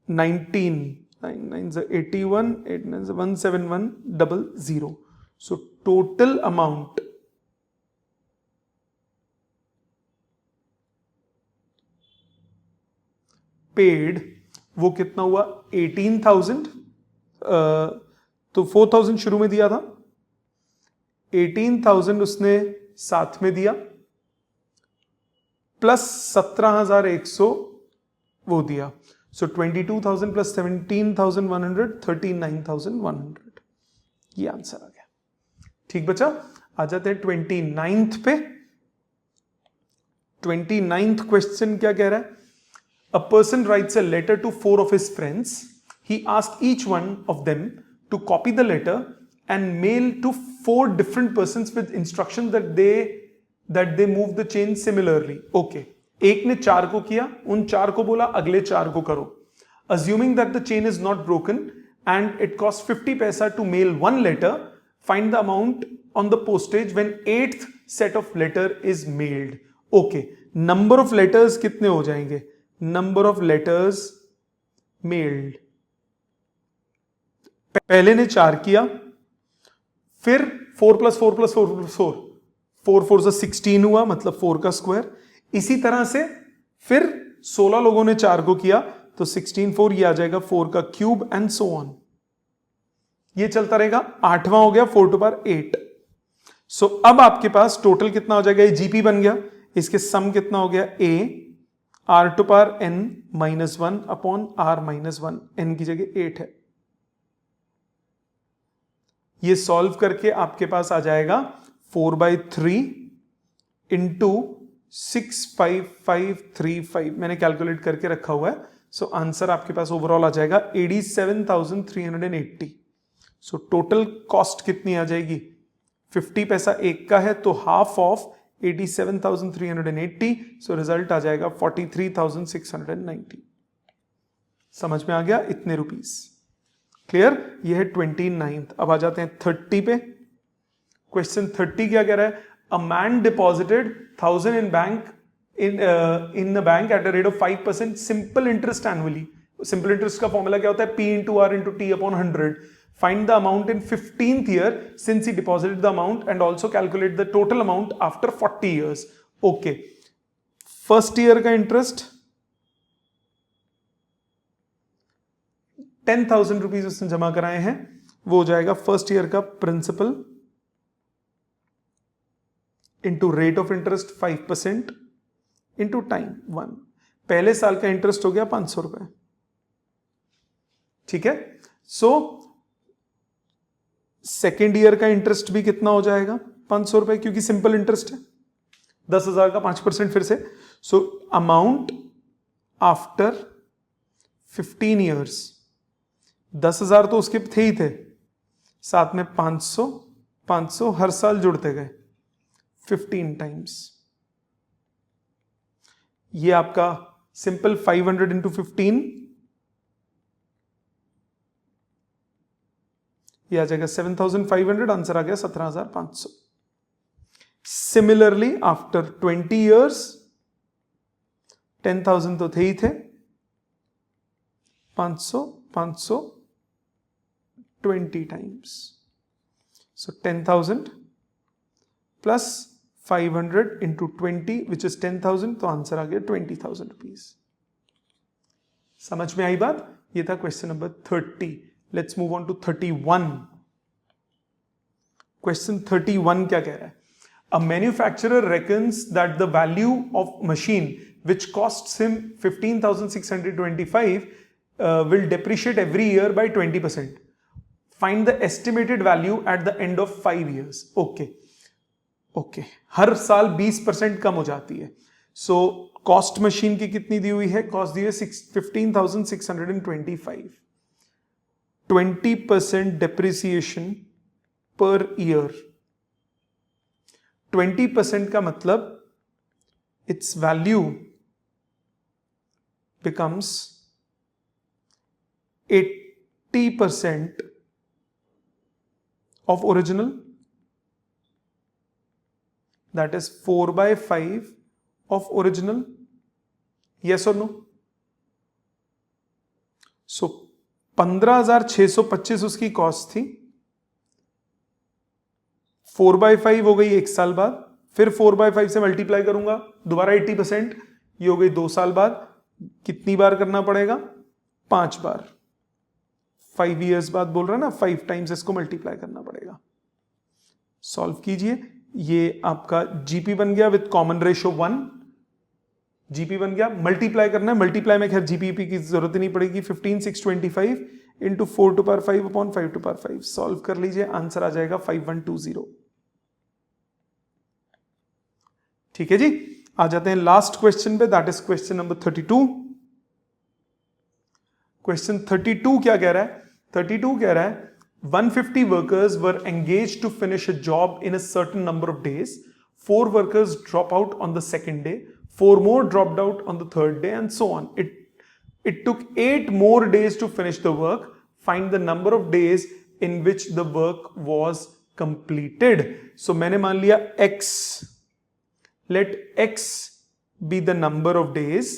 19 9 9 81 8 9 17100. सो टोटल अमाउंट पेड वो कितना हुआ? 18,000. तो 4,000 शुरू में दिया था, 18,000 उसने साथ में दिया, प्लस 17,100 वो दिया. सो 22,000 प्लस 17,100 39,100. ये आंसर आ गया. ठीक बचा. आ जाते हैं 29th पे. 29th क्वेश्चन क्या कह रहा है? A person writes a letter to 4 of his friends. He asks each one of them to copy the letter and mail to 4 different persons with instructions that they move the chain similarly. Okay. एक ने 4 को किया, उन 4 को बोला अगले 4 को करो. Assuming that the chain is not broken and it costs 50 paisa to mail one letter, find the amount on the postage when 8th set of letter is mailed. Okay. Number of letters कितने हो जाएंगे? Number of letters mailed. पहले ने 4 किया, फिर 4 plus 4 plus 4 plus 4 4 4 से 16 हुआ, मतलब 4 का स्क्वायर. इसी तरह से फिर 16 लोगों ने 4 को किया तो 16 4 ये आ जाएगा 4 का क्यूब एंड सो ऑन. ये चलता रहेगा. 8वां हो गया 4 टू पावर 8. सो अब आपके पास टोटल कितना हो जाएगा? ये जीपी बन गया. इसके सम कितना हो गया? A r to power n minus 1 upon r minus 1. N की जगह 8 है. ये सॉल्व करके आपके पास आ जाएगा 4/3 इंटू 65535. मैंने कैलकुलेट करके रखा हुआ है. सो आंसर आपके पास ओवरऑल आ जाएगा 87,380. सो टोटल कॉस्ट कितनी आ जाएगी? 50 पैसा एक का है तो हाफ ऑफ 87,380. सो रिजल्ट आ जाएगा 43,690. समझ में आ गया? इतने रुपीस. क्लियर? ये है 29th. अब आ जाते हैं 30 पे. क्वेश्चन 30 क्या कह रहा है? A man deposited 1,000 in bank in the bank at a rate of 5% simple interest annually. Simple interest का फॉर्मूला क्या होता है? P into R into T upon 100. Find the amount in 15th year since he deposited the amount and also calculate the total amount after 40 years. Okay. First year का interest 10,000 rupees उसने जमा कराए हैं, वो हो जाएगा फर्स्ट ईयर का principal into rate of interest 5% into time 1. पहले साल का इंटरेस्ट हो गया 500 रुपए. ठीक है. सो सेकेंड ईयर का इंटरेस्ट भी कितना हो जाएगा? 500 रुपए, क्योंकि सिंपल इंटरेस्ट है. 10,000 का 5% फिर से. सो अमाउंट आफ्टर 15 ईयर्स 10,000 तो उसके थे ही थे, साथ में 500 500 हर साल जुड़ते गए 15 टाइम्स. ये आपका सिंपल 500 इंटू 15 ये आ जाएगा 7,500. आंसर आ गया 17,500. सिमिलरली आफ्टर 20 इयर्स 10,000 तो थे ही थे, 500 500 20 times. So 10,000 plus 500 into 20 which is 10,000. तो आंसर आ गया 20,000 रुपीज. समझ में आई बात? ये था question number 30. Let's move on to 31. Question 31 क्या कह रहा है? A manufacturer reckons that the value of machine which costs him 15,625 will depreciate every year by 20%. Find the estimated value at the end of 5 years. Okay. हर साल 20% कम हो जाती है. So cost machine की कितनी दी हुई है? कॉस्ट दी है 15,625. 20% डेप्रिसिएशन पर ईयर. 20% का मतलब it's value becomes 80% of original. That is 4/5 of original. Yes or no? So 15,625 उसकी कॉस्ट थी. 4/5 हो गई एक साल बाद, फिर 4/5 से मल्टीप्लाई करूंगा, दोबारा 80%. ये हो गई 2 साल बाद. कितनी बार करना पड़ेगा? 5 बार. 5 इयर्स बाद बोल रहा है ना, 5 टाइम्स इसको मल्टीप्लाई करना पड़ेगा. सॉल्व कीजिए. ये आपका जीपी बन गया विथ कॉमन रेशो 1. जीपी बन गया, मल्टीप्लाई करना है, मल्टीप्लाई में खैर जीपीपी की जरूरत ही नहीं पड़ेगी, 15,625 into 4 to power 5 upon 5 to power 5, solve कर लीजिए, आंसर आ जाएगा 5120। ठीक है जी, आ जाते हैं लास्ट क्वेश्चन पे, that is question number 32। Question 32 क्या कह रहा है? 32 कह रहा है 150 workers were engaged to finish a job in a certain number of days. 4 workers drop out on the second day, 4 more dropped out on the third day, and so on. It took 8 more days to finish the work. Find the number of days in which the work was completed. So मैंने मान लिया x. Let x be the number of days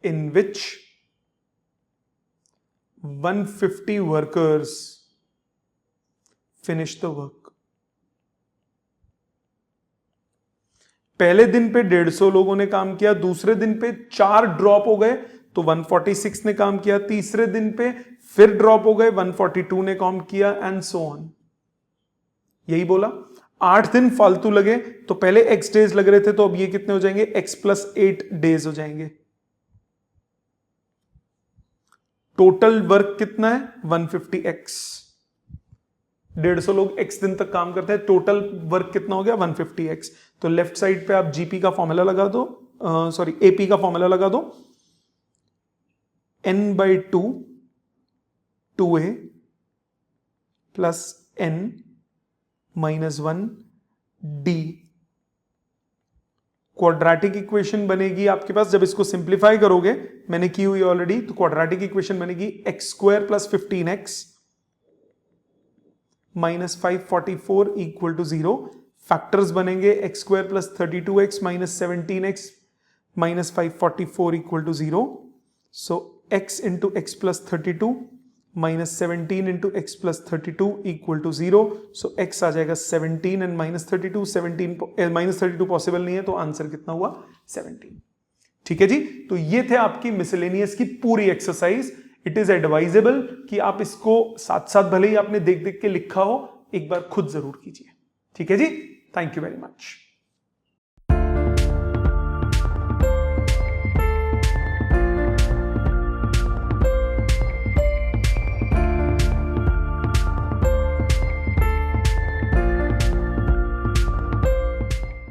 in which 150 workers finish the work. पहले दिन पे 150 लोगों ने काम किया, दूसरे दिन पे 4 ड्रॉप हो गए तो 146 ने काम किया, तीसरे दिन पे फिर ड्रॉप हो गए 142 ने काम किया, एंड सो ऑन। यही बोला। 8 दिन फालतू लगे तो पहले x डेज लग रहे थे, तो अब ये कितने हो जाएंगे? x + 8 डेज हो जाएंगे। टोटल वर्क कितना है? 150x। 150 लोग x दिन तक काम करते हैं, टोटल वर्क कितना हो गया? 150x। तो लेफ्ट साइड पे आप जीपी का फॉर्मूला लगा दो, सॉरी एपी का फॉर्मूला लगा दो, n/2 2a plus n - 1 d। Quadratic equation बनेगी आपके पास, जब इसको सिंप्लीफाई करोगे, मैंने की हुई ऑलरेडी, तो क्वाड्रेटिक इक्वेशन बनेगी x² + 15x - 544 = 0। फैक्टर्स बनेंगे x² + 32x - 17x - 544 = 0। सो x × x + 32 - 17 × x + 32 = 0। सो x आ जाएगा 17 एंड -32, 17 -32 पॉसिबल नहीं है, तो आंसर कितना हुआ? 17। ठीक है जी, तो ये थे आपकी मिसलेनियस की पूरी एक्सरसाइज। इट इज एडवाइजेबल कि आप इसको साथ साथ, भले ही आपने देख देख के लिखा हो, एक बार खुद जरूर कीजिए। ठीक है जी, थैंक यू वेरी मच।